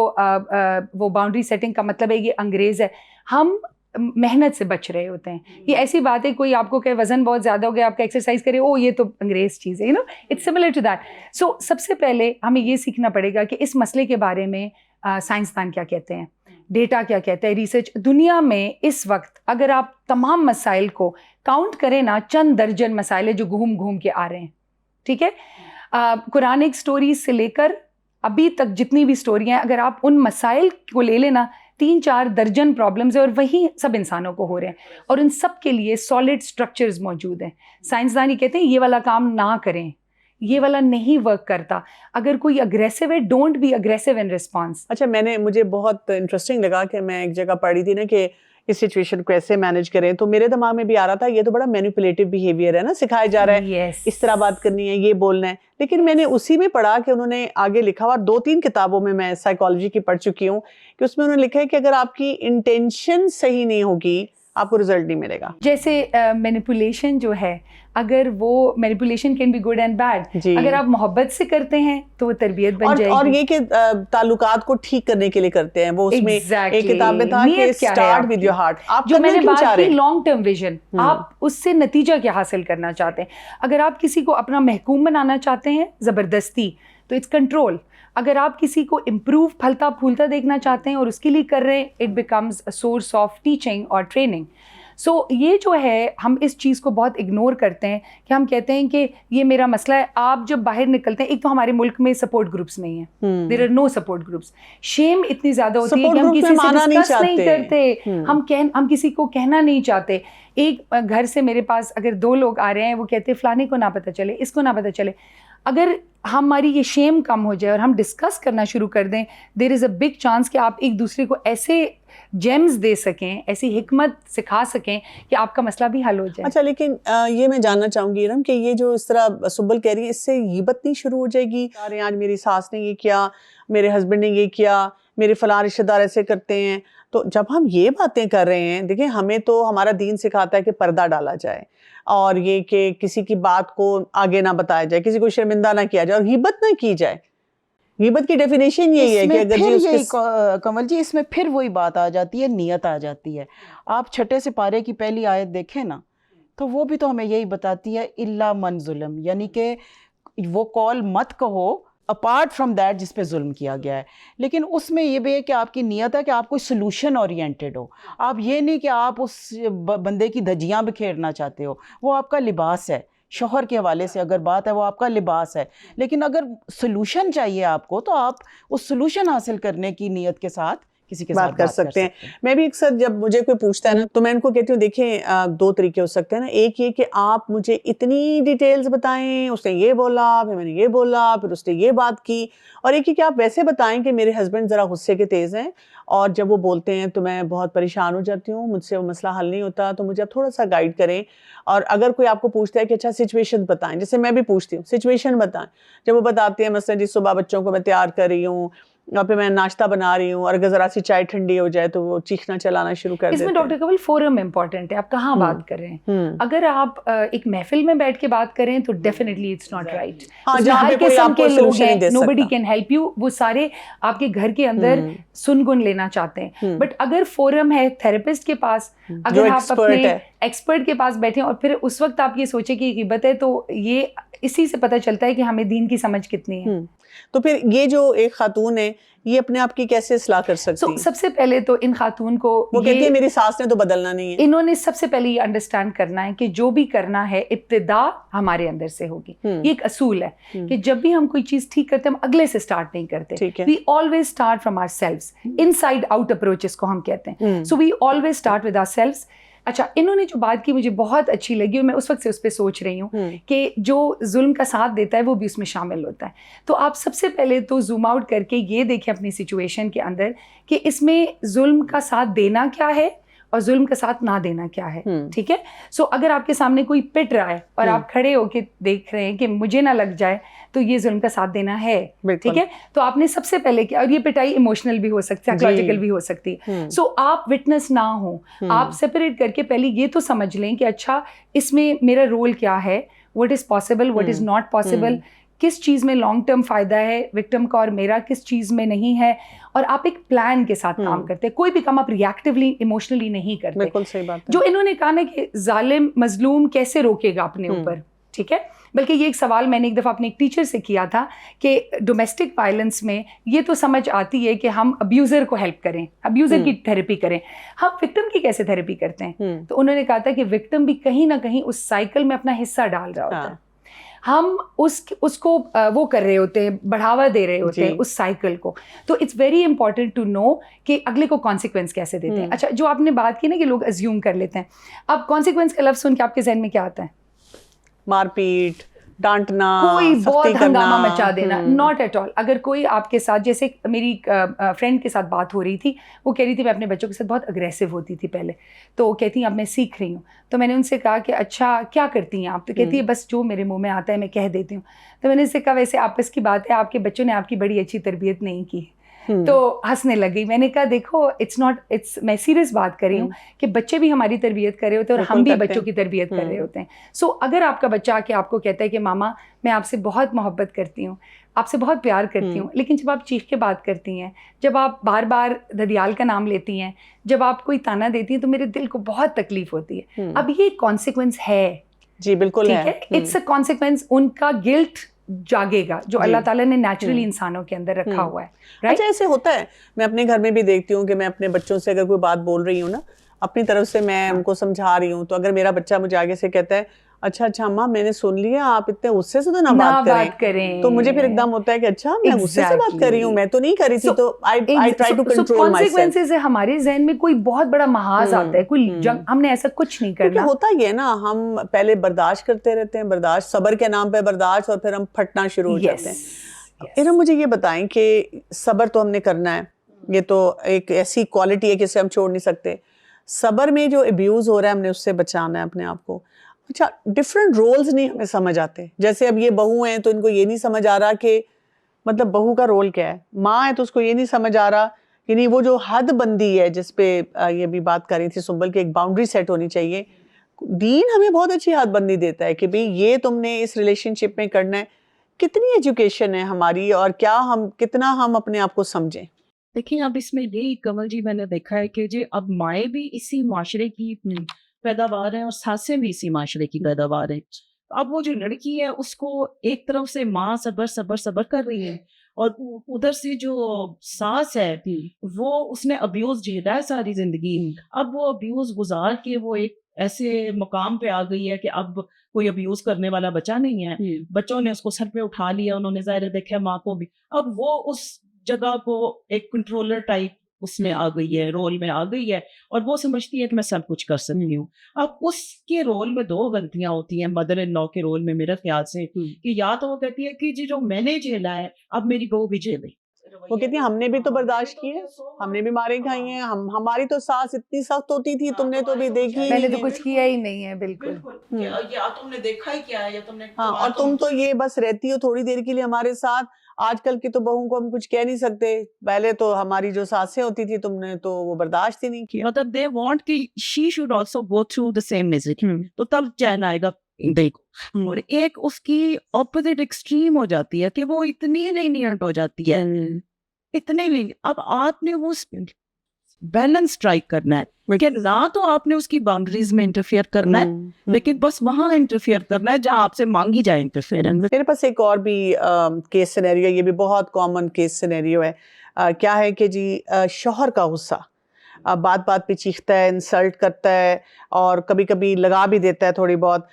وہ باؤنڈری سیٹنگ کا مطلب ہے یہ انگریز ہے. ہم محنت سے بچ رہے ہوتے ہیں. یہ ایسی بات ہے کوئی آپ کو کہ وزن بہت زیادہ ہو گیا, آپ کا ایکسرسائز کرے, او یہ تو انگریز چیز ہے, اٹس سملر ٹو دیٹ. سو سب سے پہلے ہمیں یہ سیکھنا پڑے گا کہ اس مسئلے کے بارے میں سائنسدان کیا کہتے ہیں, ڈیٹا کیا کہتا ہے, ریسرچ. دنیا میں اس وقت اگر آپ تمام مسائل کو کاؤنٹ کریں نا, چند درجن مسائل جو گھوم کے آ رہے ہیں, ٹھیک ہے. قرآنک سٹوریز سے لے کر ابھی تک جتنی بھی سٹوریاں ہیں, اگر آپ ان مسائل کو لے لینا, 3-4 درجن پرابلمز ہیں اور وہی سب انسانوں کو ہو رہے ہیں, اور ان سب کے لیے سالڈ سٹرکچرز موجود ہیں. سائنسدان یہ کہتے ہیں یہ والا کام نہ کریں, یہ والا نہیں ورک کرتا. اگر کوئی اگریسو ہے, don't be aggressive in response. اچھا, مجھے بہت انٹرسٹنگ لگا کہ میں ایک جگہ پڑھی تھی نا کہ اس سچویشن کو کیسے مینیج کریں, تو میرے دماغ میں بھی آ رہا تھا یہ تو بڑا مینیپولیٹو بیہیویئر ہے نا, سکھایا جا رہا ہے اس طرح بات کرنی ہے, یہ بولنا ہے. لیکن میں نے اسی میں پڑھا کہ انہوں نے آگے لکھا, اور 2-3 کتابوں میں سائیکالوجی کی پڑھ چکی ہوں, کہ اس میں انہوں نے لکھا ہے کہ اگر آپ کی انٹینشن صحیح نہیں ہوگی آپ کو رزلٹ نہیں ملے گا. جیسے مینیپولیشن جو ہے, اگر وہ manipulation can be good and bad. اگر آپ محبت سے کرتے ہیں تو وہ تربیت بن جائے گی. اور یہ کہ تعلقات کو ٹھیک کرنے کے لیے کرتے ہیں, وہ اس میں ایک کتاب میں تھا کہ اسٹارٹ ود یور ہارٹ. آپ جو میں نے بات کی لانگ ٹرم ویژن, آپ اس سے نتیجہ کیا حاصل کرنا چاہتے ہیں. اگر آپ کسی کو اپنا محکوم بنانا چاہتے ہیں زبردستی, تو اٹس کنٹرول. اگر آپ کسی کو امپروو پھلتا پھولتا دیکھنا چاہتے ہیں اور اس کے لیے کر رہے ہیں, it becomes a source of teaching اور ٹریننگ. سو یہ جو ہے, ہم اس چیز کو بہت اگنور کرتے ہیں کہ ہم کہتے ہیں کہ یہ میرا مسئلہ ہے. آپ جب باہر نکلتے ہیں, ایک تو ہمارے ملک میں سپورٹ گروپس نہیں ہیں, there are no support groups. Shame اتنی زیادہ ہوتی ہے کہ ہم کسی سے ڈسکس نہیں کرتے, ہم کسی کو کہنا نہیں چاہتے. ایک گھر سے میرے پاس اگر 2 لوگ آ رہے ہیں, وہ کہتے ہیں فلانے کو نہ پتہ چلے, اس کو نہ پتہ چلے. اگر ہماری یہ شیم کم ہو جائے اور ہم ڈسکس کرنا شروع کر دیں, دیر از اے بگ چانس کہ آپ ایک دوسرے کو ایسے جیمز دے سکیں, ایسی حکمت سکھا سکیں کہ آپ کا مسئلہ بھی حل ہو جائے. اچھا, لیکن یہ میں جاننا چاہوں گی ارم کہ یہ جو اس طرح سنبل کہہ رہی ہے, اس سے غیبت نہیں شروع ہو جائے گی؟ آج میری ساس نے یہ کیا, میرے ہسبینڈ نے یہ کیا, میرے فلاں رشتہ دار ایسے کرتے ہیں. تو جب ہم یہ باتیں کر رہے ہیں, دیکھیں ہمیں تو ہمارا دین سکھاتا ہے کہ پردہ ڈالا جائے, اور یہ کہ کسی کی بات کو آگے نہ بتایا جائے, کسی کو شرمندہ نہ کیا جائے, اور غیبت نہ کی جائے. غیبت کی ڈیفینیشن یہی ہے کہ اگر کمل جی اس میں پھر وہی بات آ جاتی ہے, نیت آ جاتی ہے. آپ چھٹے سپارے کی پہلی آیت دیکھیں نا, تو وہ بھی تو ہمیں یہی بتاتی ہے, الا من ظلم, یعنی کہ وہ کال مت کہو اپارٹ فرام دیٹ جس پہ ظلم کیا گیا ہے. لیکن اس میں یہ بھی ہے کہ آپ کی نیت ہے کہ آپ کوئی سلوشن اورینٹیڈ ہو. آپ یہ نہیں کہ آپ اس بندے کی دھجیاں بکھیرنا چاہتے ہو, وہ آپ کا لباس ہے. شوہر کے حوالے سے اگر بات ہے, وہ آپ کا لباس ہے. لیکن اگر سلوشن چاہیے آپ کو, تو آپ اس سلوشن حاصل کرنے کی نیت کے ساتھ کسی کے ساتھ بات کر سکتے ہیں. میں بھی اکثر جب مجھے کوئی پوچھتا ہے نا, تو میں ان کو کہتی ہوں دیکھیں 2 طریقے ہو سکتے ہیں نا. ایک یہ کہ آپ مجھے اتنی ڈیٹیلز بتائیں, اس نے یہ بولا, پھر میں نے یہ بولا, پھر اس نے یہ بات کی. اور ایک یہ کہ آپ ویسے بتائیں کہ میرے ہسبینڈ ذرا غصے کے تیز ہیں, اور جب وہ بولتے ہیں تو میں بہت پریشان ہو جاتی ہوں, مجھ سے وہ مسئلہ حل نہیں ہوتا, تو مجھے آپ تھوڑا سا گائیڈ کریں. اور اگر کوئی آپ کو پوچھتا ہے کہ اچھا سچویشن بتائیں, جیسے میں بھی پوچھتی ہوں سچویشن بتائیں, جب وہ بتاتے ہیں مثلا جی صبح بچوں کو میں تیار کر رہی ہوں, اور پھر میں ناشتہ بنا رہی ہوں, اور اگر ذرا سی چائے ٹھنڈی ہو جائے تو وہ چیخنا چلانا شروع کر دیتے ہیں. اس میں ڈاکٹر کنول فورم امپورٹنٹ ہے, آپ کہاں بات کر رہے ہیں. اگر آپ ایک محفل میں بیٹھ کے بات کریں تو ڈیفینیٹلی اٹس ناٹ رائٹ. ہر قسم کے لوگ ہیں, نوبڈی کین ہیلپ یو, وہ سارے آپ کے گھر کے اندر سن گن لینا چاہتے ہیں. بٹ اگر فورم ہے تھراپسٹ کے پاس, اگر آپ اپنے ایکسپرٹ کے پاس بیٹھیں, اور پھر اس وقت آپ یہ سوچیں کہ غیبت ہے, تو یہ اسی سے پتہ چلتا ہے کہ ہمیں دین کی سمجھ کتنی ہے. تو پھر یہ جو ایک خاتون ہے, یہ اپنے آپ کی کیسے اصلاح کر سکتی ہے؟ سب سے پہلے تو ان خاتون کو, وہ کہتی ہے میری ساس نے تو بدلنا نہیں ہے. انہوں نے سب سے پہلے یہ انڈرسٹینڈ کرنا ہے کہ جو بھی کرنا ہے ابتدا ہمارے اندر سے ہوگی. یہ ایک اصول ہے کہ جب بھی ہم کوئی چیز ٹھیک کرتے ہیں, ہم اگلے سے سٹارٹ نہیں کرتے. We always start from ourselves, inside out approach اس کو ہم کہتے ہیں. So we always start with ourselves. اچھا, انہوں نے جو بات کی مجھے بہت اچھی لگی, اور میں اس وقت سے اس پہ سوچ رہی ہوں کہ جو ظلم کا ساتھ دیتا ہے وہ بھی اس میں شامل ہوتا ہے. تو آپ سب سے پہلے تو زوم آؤٹ کر کے یہ دیکھیں اپنی سچویشن کے اندر کہ اس میں ظلم کا ساتھ دینا کیا ہے اور ظلم کا ساتھ نہ دینا کیا ہے. ٹھیک ہے. سو اگر آپ کے سامنے کوئی پٹ رہا ہے اور آپ کھڑے ہو کے دیکھ رہے ہیں کہ مجھے نہ لگ جائے, تو یہ ظلم کا ساتھ دینا ہے. ٹھیک ہے. تو آپ نے سب سے پہلے کیا, اور یہ پٹائی ایموشنل بھی ہو سکتی ہے, سائیکولوجیکل بھی ہو سکتی ہے. سو آپ وٹنس نہ ہوں, آپ سیپریٹ کر کے پہلے یہ تو سمجھ لیں کہ اچھا اس میں میرا رول کیا ہے, what is possible, what is not possible, کس چیز میں لانگ ٹرم فائدہ ہے وکٹم کا اور میرا, کس چیز میں نہیں ہے. اور آپ ایک پلان کے ساتھ کام کرتے ہیں. کوئی بھی کام آپ ریئیکٹیولی ایموشنلی نہیں کرتے. بالکل صحیح بات ہے. جو انہوں نے کہا نا کہ ظالم مظلوم کیسے روکے گا اپنے اوپر, ٹھیک ہے. بلکہ یہ ایک سوال میں نے ایک دفعہ اپنے ایک ٹیچر سے کیا تھا کہ ڈومیسٹک وائلنس میں یہ تو سمجھ آتی ہے کہ ہم ابیوزر کو ہیلپ کریں, ابیوزر کی تھیراپی کریں, ہم وکٹم کی کیسے تھیراپی کرتے ہیں. تو انہوں نے کہا تھا کہ وکٹم بھی کہیں نہ کہیں اس سائیکل میں اپنا حصہ ڈال رہا ہوتا ہے. ہم اس کو وہ کر رہے ہوتے ہیں, بڑھاوا دے رہے ہوتے ہیں اس سائیکل کو. تو it's very important to know کہ اگلے کو کانسیکوینس کیسے دیتے ہیں. اچھا, جو آپ نے بات کی نا کہ لوگ ازیوم کر لیتے ہیں, اب کانسیکوینس کا لفظ سن کے آپ کے ذہن میں کیا آتا ہے؟ مار پیٹ, ڈانٹنا, کوئی بہت سختی کرنا. ہنگامہ مچا دینا. Not at all. اگر کوئی آپ کے ساتھ, جیسے میری فرینڈ کے ساتھ بات ہو رہی تھی, وہ کہہ رہی تھی میں اپنے بچوں کے ساتھ بہت اگریسو ہوتی تھی پہلے, تو وہ کہتی ہیں اب میں سیکھ رہی ہوں. تو میں نے ان سے کہا کہ اچھا کیا کرتی ہیں آپ؟ تو کہتی ہے بس جو میرے منہ میں آتا ہے میں کہہ دیتی ہوں. تو میں نے ان سے کہا ویسے آپس کی بات ہے, آپ کے بچوں نے آپ کی بڑی اچھی تربیت نہیں کی. تو ہنسنے لگی. میں نے کہا دیکھو میں سیریس بات کر رہی ہوں کہ بچے بھی ہماری تربیت کر رہے ہوتے ہیں اور ہم بھی بچوں کی تربیت کر رہے ہوتے ہیں. سو اگر آپ کا بچہ آ کے آپ کو کہتا ہے کہ ماما میں آپ سے بہت محبت کرتی ہوں, آپ سے بہت پیار کرتی ہوں, لیکن جب آپ چیخ کے بات کرتی ہیں, جب آپ بار بار ددیال کا نام لیتی ہیں, جب آپ کوئی تانا دیتی ہیں, تو میرے دل کو بہت تکلیف ہوتی ہے. اب یہ کانسیکوینس ہے. جی بالکل ٹھیک ہے, اٹس اے کانسیکوینس. ان کا گلٹ جاگے گا جو اللہ تعالیٰ نے نیچرلی انسانوں کے اندر رکھا ہوا ہے. اچھا ایسے ہوتا ہے, میں اپنے گھر میں بھی دیکھتی ہوں کہ میں اپنے بچوں سے اگر کوئی بات بول رہی ہوں نا, اپنی طرف سے میں ان کو سمجھا رہی ہوں, تو اگر میرا بچہ مجھے آگے سے کہتا ہے اچھا اچھا اماں میں نے سن لیا, آپ اتنے غصے سے تو نہ بات کریں, تو مجھے پھر ایک دم ہوتا ہے کہ اچھا میں غصے سے بات کر رہی ہوں, میں تو نہیں کر رہی تھی. تو I try to control myself. Consequences ہے ہمارے ذہن میں کوئی بہت بڑا محاذ آتا ہے, کوئی جنگ, ہم نے ایسا کچھ نہیں کرنا. کیونکہ ہوتا یہ نا, ہم پہلے برداشت کرتے رہتے ہیں, برداشت, صبر کے نام پہ برداشت, اور پھر ہم پھٹنا شروع ہو جاتے ہیں. ارم مجھے یہ بتائیں کہ صبر تو ہم نے کرنا ہے, یہ تو ایک ایسی کوالٹی ہے کہ اسے ہم چھوڑ نہیں سکتے. صبر میں جو ابیوز ہو رہا ہے ہم نے اس سے بچانا ہے اپنے آپ کو. اچھا ڈفرینٹ رولز نہیں ہمیں سمجھ آتے. جیسے اب یہ بہو ہیں تو ان کو یہ نہیں سمجھ آ رہا کہ مطلب بہو کا رول کیا ہے. ماں ہے تو اس کو یہ نہیں سمجھ آ رہا کہ نہیں وہ جو حد بندی ہے جس پہ یہ بھی بات کر رہی تھی سنبل کہ ایک باؤنڈری سیٹ ہونی چاہیے. دین ہمیں بہت اچھی حد بندی دیتا ہے کہ بھئی یہ تم نے اس ریلیشن شپ میں کرنا ہے. کتنی ایجوکیشن ہے ہماری, اور کیا ہم کتنا ہم اپنے آپ کو سمجھیں. دیکھیں اب اس میں یہ کمل جی میں نے دیکھا ہے کہ جی اب مائیں بھی اسی معاشرے کی پیداوار ہیں اور ساسیں بھی اسی معاشرے کی پیداوار ہیں. اب وہ جو لڑکی ہے اس کو ایک طرف سے ماں صبر صبر صبر کر رہی ہے, اور ادھر سے جو ساس ہے وہ اس نے ابیوز جھیلا ہے ساری زندگی. اب وہ ابیوز گزار کے وہ ایک ایسے مقام پہ آ گئی ہے کہ اب کوئی ابیوز کرنے والا بچہ نہیں ہے. بچوں نے اس کو سر پہ اٹھا لیا, انہوں نے ظاہر دیکھا ماں کو بھی. اب وہ اس جگہ کو ایک کنٹرولر ٹائپ اس میں آ گئی ہے, رول میں آ گئی ہے, اور وہ سمجھتی ہے کہ میں سب کچھ کر سکتی ہوں. اب اس کے رول میں دو غلطیاں ہوتی ہیں مدر ان لا کے رول میں میرے خیال سے, کہ یا تو وہ کہتی ہے کہ جی جو میں نے جھیلا ہے اب میری بہو بھی جھیلے. وہ کہتی ہیں ہم نے بھی تو برداشت کی ہے, ہم نے بھی مارے کھائی ہیں, ہماری تو ساس اتنی سخت ہوتی تھی, تم نے تو بھی دیکھی, میں نے تو کچھ کیا ہی نہیں ہے. بالکل, یا تم نے دیکھا ہی کیا ہے, یا تم نے, ہاں, اور تم تو یہ بس رہتی ہو تھوڑی دیر کے لیے ہمارے ساتھ. آج کل کی تو بہوں کو ہم کچھ کہہ نہیں سکتے, پہلے تو ہماری جو ساسیں ہوتی تھی تم نے تو وہ برداشت ہی نہیں کی. مطلب they want کہ she should also go through the same misery. تو تب چین آئے گا. دیکھو, اور ایک اس کی اپوزٹ ایکسٹریم ہو جاتی ہے کہ وہ اتنی لینیئنٹ ہو جاتی ہے, اتنے لینیئنٹ. اب آپ نے وہ بیلنس اسٹرائک کرنا ہے کہ نہ تو آپ نے اس کی باؤنڈریز میں انٹرفیئر کرنا ہے, لیکن بس وہاں انٹرفیئر کرنا ہے جہاں آپ سے مانگی جائے انٹرفیئرنس. میرے پاس ایک اور بھی کیس سینیریو, یہ بھی بہت کامن کیس سینیریو ہے. کیا ہے کہ جی شوہر کا غصہ, بات بات پہ چیختا ہے, انسلٹ کرتا ہے, اور کبھی کبھی لگا بھی دیتا ہے تھوڑی بہت,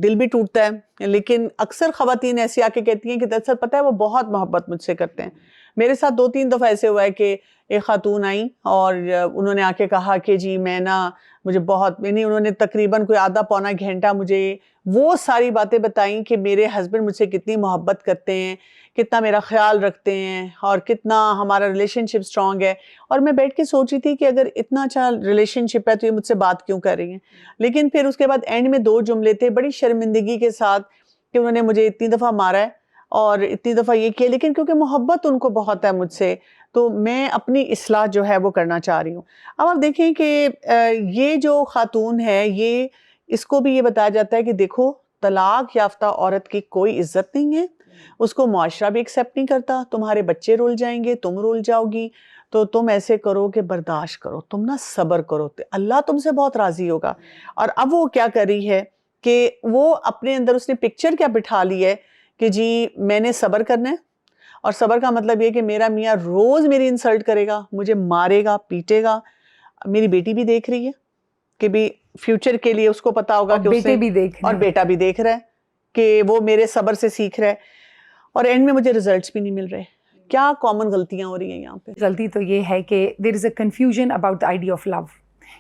دل بھی ٹوٹتا ہے. لیکن اکثر خواتین ایسی آ کے کہتی ہیں کہ دراصل پتہ ہے وہ بہت محبت مجھ سے کرتے ہیں. میرے ساتھ 2-3 دفعہ ایسے ہوا ہے کہ ایک خاتون آئیں اور انہوں نے آ کے کہا کہ جی میں نا مجھے بہت, یعنی انہوں نے تقریباً کوئی آدھا پونا گھنٹہ مجھے وہ ساری باتیں بتائیں کہ میرے ہسبینڈ مجھ سے کتنی محبت کرتے ہیں, کتنا میرا خیال رکھتے ہیں, اور کتنا ہمارا ریلیشن شپ اسٹرانگ ہے. اور میں بیٹھ کے سوچ رہی تھی کہ اگر اتنا اچھا ریلیشن شپ ہے تو یہ مجھ سے بات کیوں کر رہی ہیں. لیکن پھر اس کے بعد اینڈ میں 2 جملے تھے بڑی شرمندگی کے ساتھ کہ انہوں نے مجھے اتنی دفعہ مارا ہے اور اتنی دفعہ یہ کیا, لیکن کیونکہ محبت ان کو بہت ہے مجھ سے تو میں اپنی اصلاح جو ہے وہ کرنا چاہ رہی ہوں. اب آپ دیکھیں کہ یہ جو خاتون ہے, یہ اس کو بھی یہ بتایا جاتا ہے کہ دیکھو طلاق یافتہ عورت کی کوئی عزت نہیں ہے, اس کو معاشرہ بھی ایکسیپٹ نہیں کرتا, تمہارے بچے رول جائیں گے, تم رول جاؤ گی, تو تم ایسے کرو کہ برداشت کرو, تم نا صبر کرو, اللہ تم سے بہت راضی ہوگا. اور اب وہ کیا کر رہی ہے کہ وہ اپنے اندر اس نے پکچر کیا بٹھا لی ہے کہ جی میں نے صبر کرنا ہے, اور صبر کا مطلب یہ کہ میرا میاں روز میری انسلٹ کرے گا, مجھے مارے گا, پیٹے گا. میری بیٹی بھی دیکھ رہی ہے کہ بھی فیوچر کے لیے اس کو پتا ہوگا کہ بیٹے بھی دیکھ رہے ہیں, اور بیٹا بھی دیکھ رہا ہے کہ وہ میرے صبر سے سیکھ رہا ہے اور اینڈ میں مجھے ریزلٹس بھی نہیں مل رہے. کیا کامن غلطیاں ہو رہی ہیں یہاں پہ؟ غلطی تو یہ ہے کہ there is a confusion about the idea of love,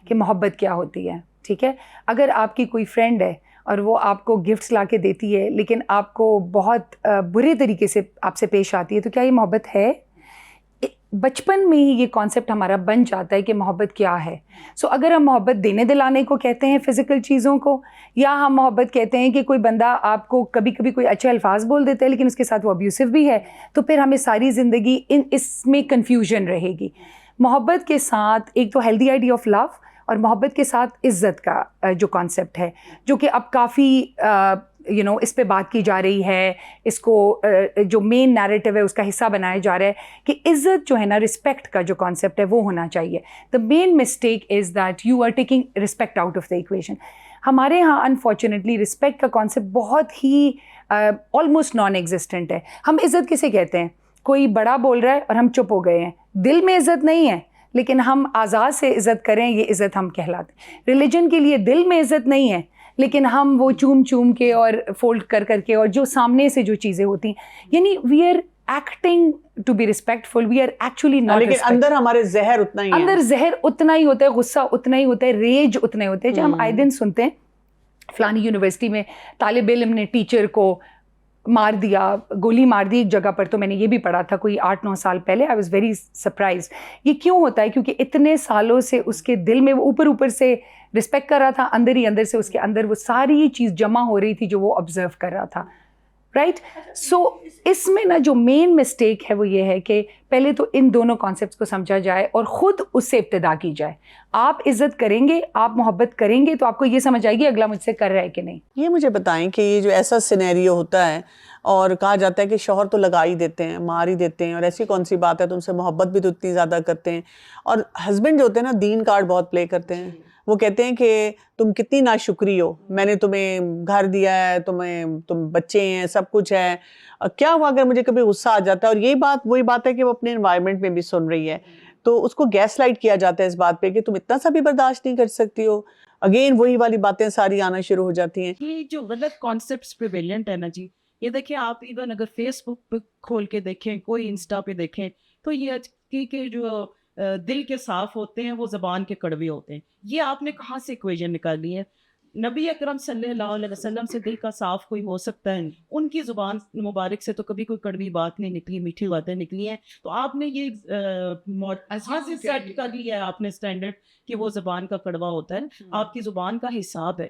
کہ محبت کیا ہوتی ہے. ٹھیک ہے، اگر آپ کی کوئی فرینڈ ہے اور وہ آپ کو گفٹس لا کے دیتی ہے لیکن آپ کو بہت برے طریقے سے آپ سے پیش آتی ہے، تو کیا یہ محبت ہے؟ بچپن میں ہی یہ کانسیپٹ ہمارا بن جاتا ہے کہ محبت کیا ہے. سو اگر ہم محبت دینے دلانے کو کہتے ہیں فزیکل چیزوں کو، یا ہم محبت کہتے ہیں کہ کوئی بندہ آپ کو کبھی کبھی کوئی اچھے الفاظ بول دیتا ہے لیکن اس کے ساتھ وہ ابیوسو بھی ہے، تو پھر ہمیں ساری زندگی اس میں کنفیوژن رہے گی. محبت کے ساتھ ایک تو ہیلدی آئیڈیا آف لو، اور محبت کے ساتھ عزت کا جو کانسیپٹ ہے، جو کہ اب کافی اس پہ بات کی جا رہی ہے، اس کو جو مین نیریٹو ہے اس کا حصہ بنایا جا رہا ہے کہ عزت جو ہے نا، رسپیکٹ کا جو کانسیپٹ ہے وہ ہونا چاہیے. The main mistake is that you are taking respect out of the equation. ہمارے ہاں انفارچونیٹلی رسپیکٹ کا کانسیپٹ بہت ہی آلموسٹ نان ایگزسٹنٹ ہے. ہم عزت کسے کہتے ہیں؟ کوئی بڑا بول رہا ہے اور ہم چپ ہو گئے ہیں، دل میں عزت نہیں ہے لیکن ہم آزاد سے عزت کریں، یہ عزت ہم کہلاتے ہیں. ریلیجن کے لیے دل میں عزت نہیں ہے لیکن ہم وہ چوم چوم کے اور فولڈ کر کر کے، اور جو سامنے سے جو چیزیں ہوتی ہیں، یعنی we are acting to be respectful, we are actually not. لیکن اندر ہمارے زہر اتنا ہی ہے، اندر زہر اتنا ہی ہوتا ہے، غصہ اتنا ہی ہوتا ہے، ریج اتنے ہوتے ہیں. جو ہم آئے دن سنتے ہیں فلانی یونیورسٹی میں طالب علم نے ٹیچر کو مار دیا، گولی مار دی. ایک جگہ پر تو میں نے یہ بھی پڑھا تھا کوئی 8-9 سال پہلے. I was very surprised. یہ کیوں ہوتا ہے؟ کیونکہ اتنے سالوں سے اس کے دل میں وہ اوپر سے رسپیکٹ کر رہا تھا، اندر ہی اندر سے اس کے اندر وہ ساری چیز جمع ہو رہی تھی جو وہ آبزرو کر رہا تھا. رائٹ. سو اس میں نا جو مین مسٹیک ہے وہ یہ ہے کہ پہلے تو ان دونوں کانسیپٹس کو سمجھا جائے اور خود اس سے ابتدا کی جائے. آپ عزت کریں گے، آپ محبت کریں گے تو آپ کو یہ سمجھ آئے گی اگلا مجھ سے کر رہا ہے کہ نہیں. یہ مجھے بتائیں کہ یہ جو ایسا سینیریو ہوتا ہے اور کہا جاتا ہے کہ شوہر تو لگا ہی دیتے ہیں، مار ہی دیتے ہیں، اور ایسی کون سی بات ہے، تم سے محبت بھی تو اتنی زیادہ کرتے ہیں، اور ہسبینڈ جو ہوتے ہیں نا دین کارڈ بہت پلے کرتے ہیں. وہ کہتے ہیں کہ تم کتنی ناشکری ہو، میں نے تمہیں گھر دیا ہے، تم بچے ہیں، سب کچھ ہے، کیا ہوا اگر مجھے کبھی غصہ آ جاتا ہے. اور یہ بات وہی بات ہے کہ وہ اپنے انوائرمنٹ میں بھی سن رہی ہے، تو اس کو گیس لائٹ کیا جاتا ہے اس بات پہ کہ تم اتنا سا بھی برداشت نہیں کر سکتی ہو. اگین وہی والی باتیں ساری آنا شروع ہو جاتی ہیں. یہ جو غلط کانسیپٹس پریویلنٹ ہے نا جی، یہ دیکھیں آپ ایون اگر فیس بک پہ کھول کے دیکھیں، کوئی انسٹا پہ دیکھیں، تو یہ کہ جو دل کے صاف ہوتے ہیں وہ زبان کے کڑوے ہوتے ہیں. یہ آپ نے کہاں سے ایکویژن نکالی ہے؟ نبی اکرم صلی اللہ علیہ وسلم سے دل کا صاف کوئی ہو سکتا ہے؟ ان کی زبان مبارک سے تو کبھی کوئی کڑوی بات نہیں نکلی، میٹھی باتیں نکلی ہیں. تو آپ نے یہ سیٹ کر لیا ہے آپ نے اسٹینڈرڈ کہ وہ زبان کا کڑوا ہوتا ہے. آپ کی زبان کا حساب ہے.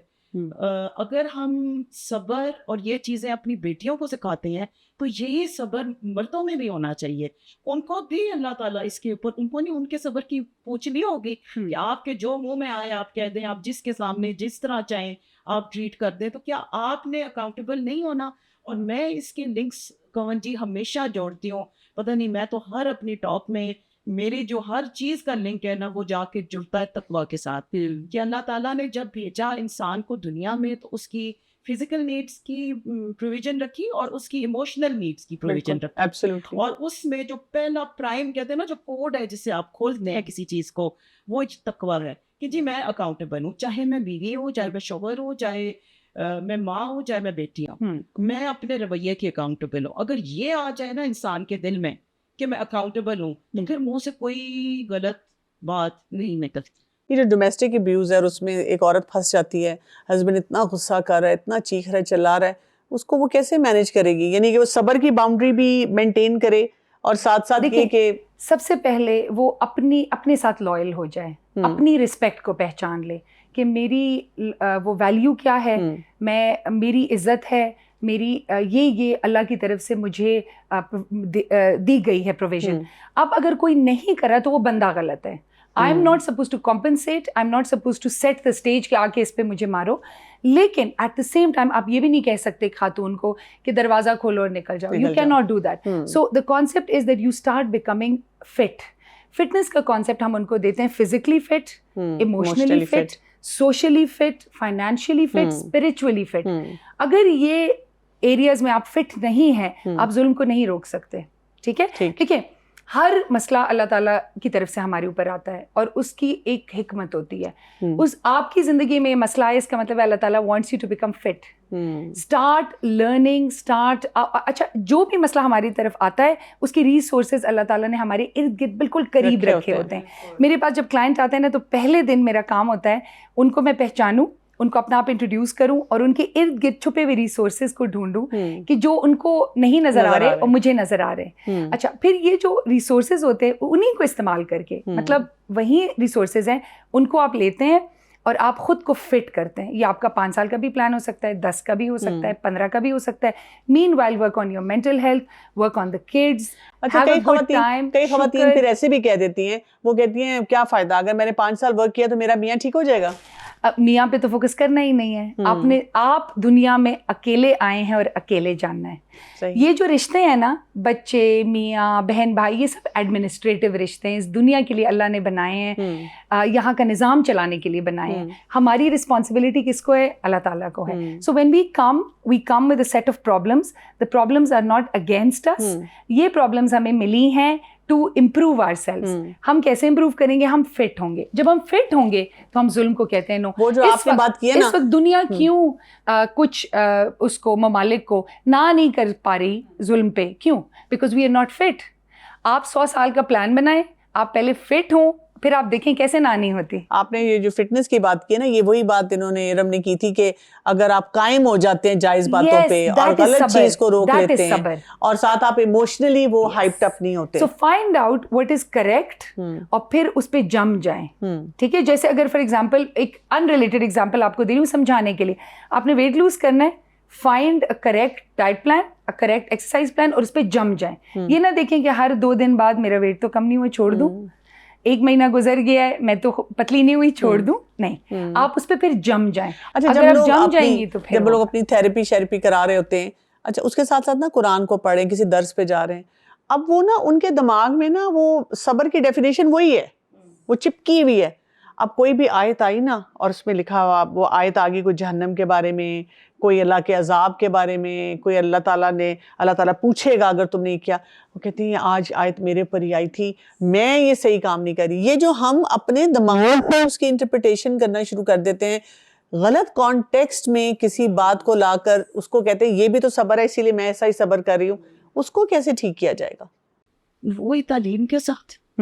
اگر ہم صبر اور یہ چیزیں اپنی بیٹیوں کو سکھاتے ہیں تو یہی صبر مردوں میں بھی ہونا چاہیے. ان کو بھی اللہ تعالیٰ اس کے اوپر، ان کو نہیں ان کے صبر کی پوچھ لی ہوگی کہ آپ کے جو منہ میں آئے آپ کہہ دیں، آپ جس کے سامنے جس طرح چاہیں آپ ٹریٹ کر دیں، تو کیا آپ نے اکاؤنٹیبل نہیں ہونا؟ اور میں اس کے لنکس کون جی ہمیشہ جوڑتی ہوں. پتہ نہیں میں تو ہر اپنی ٹاک میں میری جو ہر چیز کا لنک ہے نا وہ جا کے جڑتا ہے تقویٰ کے ساتھ. کہ اللہ تعالیٰ نے جب بھیجا انسان کو دنیا میں تو اس کی فزیکل نیڈس کی پروویژن رکھی اور اس کی ایموشنل نیڈس کی پروویژن رکھی. ایبسلیوٹلی. اور اس میں جو پہلا پرائم کہتے ہیں نا جو کوڈ ہے جسے آپ کھولتے ہیں کسی چیز کو، وہ تقویٰ ہے کہ جی میں اکاؤنٹیبل ہوں، چاہے میں بیوی ہوں، چاہے میں شوہر ہوں، چاہے میں ماں ہوں، چاہے میں بیٹی ہوں، میں اپنے رویے کی اکاؤنٹیبل ہوں. اگر یہ آ جائے نا انسان کے دل میں کہ میں اکاؤنٹیبل ہوں، تو پھر منہ سے کوئی غلط بات نہیں نکلتی. یہ جو ڈومیسٹک ابیوز ہے اور اس میں ایک عورت پھنس جاتی ہے، ہسبینڈ اتنا غصہ کر رہا ہے، اتنا چیخ رہا ہے، چلا رہا ہے، اس کو وہ کیسے مینیج کرے گی؟ یعنی کہ وہ صبر کی باؤنڈری بھی مینٹین کرے اور ساتھ ساتھ یہ کہ سب سے پہلے وہ اپنے ساتھ لائل ہو جائے، اپنی رسپیکٹ کو پہچان لے کہ میری وہ ویلیو کیا ہے، میری عزت ہے، میری یہ اللہ کی طرف سے مجھے دی گئی ہے پروویژن. اب اگر کوئی نہیں کرا تو وہ بندہ غلط ہے. I am not suppose to compensate, I am not suppose to set the stage کہ آ کے اس پہ مجھے مارو. لیکن ایٹ دا سیم ٹائم آپ یہ بھی نہیں کہہ سکتے خاتون کو کہ دروازہ کھولو اور نکل جاؤ. You can not do that. So the concept is that you start becoming fit. Fitness کا کانسیپٹ ہم ان کو دیتے ہیں physically fit, emotionally fit, socially fit, financially fit, spiritually fit. اگر یہ ایریاز میں آپ فٹ نہیں ہیں، آپ ظلم کو نہیں روک سکتے. ٹھیک ہے. ٹھیک ہے. ہر مسئلہ اللہ تعالیٰ کی طرف سے ہمارے اوپر آتا ہے اور اس کی ایک حکمت ہوتی ہے. اس آپ کی زندگی میں مسئلہ ہے، اس کا مطلب ہے اللہ تعالیٰ wants you to become fit. Start learning, start اچھا جو بھی مسئلہ ہماری طرف آتا ہے اس کی ریسورسز اللہ تعالیٰ نے ہمارے ارد گرد بالکل قریب رکھے ہوتے ہیں. میرے پاس جب کلائنٹ آتے ہیں نا تو پہلے دن میرا کام ہوتا ہے ان کو میں پہچانوں، ان کو اپنا آپ انٹروڈیوس کروں اور ان کے ارد گرد چھپے ہوئے ریسورسز کو ڈھونڈوں کہ جو ان کو نہیں نظر آ رہے اور مجھے نظر آ رہے. اچھا پھر یہ جو ریسورسز ہوتے ہیں انہیں کو استعمال کر کے، مطلب وہی ریسورسز ہیں ان کو آپ لیتے ہیں اور آپ خود کو فٹ کرتے ہیں. یہ آپ کا 5 سال کا بھی پلان ہو سکتا ہے، 10 کا بھی ہو سکتا ہے، 15 کا بھی ہو سکتا ہے. Meanwhile work on your mental health, work on the kids. کئی خواتین پھر ایسے بھی کہہ دیتی ہیں، وہ کہتی ہیں کیا فائدہ اگر میں نے 5 سال ورک کیا تو میرا میاں ٹھیک ہو جائے گا. اب میاں پہ تو فوکس کرنا ہی نہیں ہے. آپ دنیا میں اکیلے آئے ہیں اور اکیلے جاننا ہے. یہ جو رشتے ہیں نا، بچے، میاں، بہن، بھائی، یہ سب ایڈمنسٹریٹو رشتے ہیں. اس دنیا کے لیے اللہ نے بنائے ہیں، یہاں کا نظام چلانے کے لیے بنائے ہیں. ہماری رسپانسبلٹی کس کو ہے؟ اللہ تعالیٰ کو ہے. So when we come with a set of problems. The problems are not against us. یہ پرابلمس ہمیں ملی ہیں ٹو امپروو آور سیلوز. ہم کیسے امپروو کریں گے؟ ہم فٹ ہوں گے. جب ہم فٹ ہوں گے تو ہم ظلم کو کہتے ہیں نو. وہ جو آپ نے بات کی ہے نا، اس وقت دنیا کیوں کچھ اس کو ممالک کو نہ نہیں کر پا رہی ظلم پہ؟ کیوں؟ Because we are not fit. آپ 100 سال کا پلان بنائیں، آپ پہلے فٹ ہوں، پھر آپ دیکھیں کیسے نہ نہیں ہوتی. آپ نے یہ جو فٹنس کی بات کی نا، یہ وہی بات انہوں نے ارم نے کی تھی کہ اگر آپ قائم ہو جاتے ہیں جائز باتوں پہ اور غلط چیز کو روک لیتے ہیں اور ساتھ آپ ایموشنلی وہ ہائپڈ اپ نہیں ہوتے. So find out what is correct اور پھر اس پہ جم جائیں. ٹھیک ہے، جیسے اگر فار ایگزامپل ایک ان ریلیٹڈ ایگزامپل آپ کو دے رہی ہوں سمجھانے کے لیے. آپ نے ویٹ لوز کرنا ہے، find a correct diet plan, a correct exercise plan اور اس پہ جم جائیں. یہ نہ دیکھیں کہ ہر 2 دن بعد میرا ویٹ تو کم نہیں ہوا، چھوڑ دوں. 1 مہینہ گزر گیا ہے، میں تو پتلی نہیں ہوئی، چھوڑ دوں. نہیں، آپ اس پہ پھر جم جائیں. اچھا جب لوگ جم جائیں گے تو پھر جب لوگ اپنی تھیراپی کرا رہے ہوتے ہیں، اچھا اس کے ساتھ ساتھ نا قرآن کو پڑھیں، کسی درس پہ جا رہے ہیں، اب وہ نا ان کے دماغ میں نا وہ صبر کی ڈیفینیشن وہی ہے، وہ چپکی ہوئی ہے. اب کوئی بھی آیت آئی نا اور اس میں لکھا ہوا، وہ آیت آگے کوئی جہنم کے بارے میں، کوئی اللہ کے عذاب کے بارے میں، کوئی اللہ تعالیٰ پوچھے گا اگر تم نے کیا. وہ کہتے ہیں آج آیت میرے اوپر ہی آئی تھی، میں یہ صحیح کام نہیں کر رہی. یہ جو ہم اپنے دماغ میں اس کی انٹرپریٹیشن کرنا شروع کر دیتے ہیں غلط کانٹیکسٹ میں کسی بات کو لا کر، اس کو کہتے ہیں یہ بھی تو صبر ہے اسی لیے میں ایسا ہی صبر کر رہی ہوں. اس کو کیسے ٹھیک کیا جائے گا؟ وہی تعلیم کے ساتھ،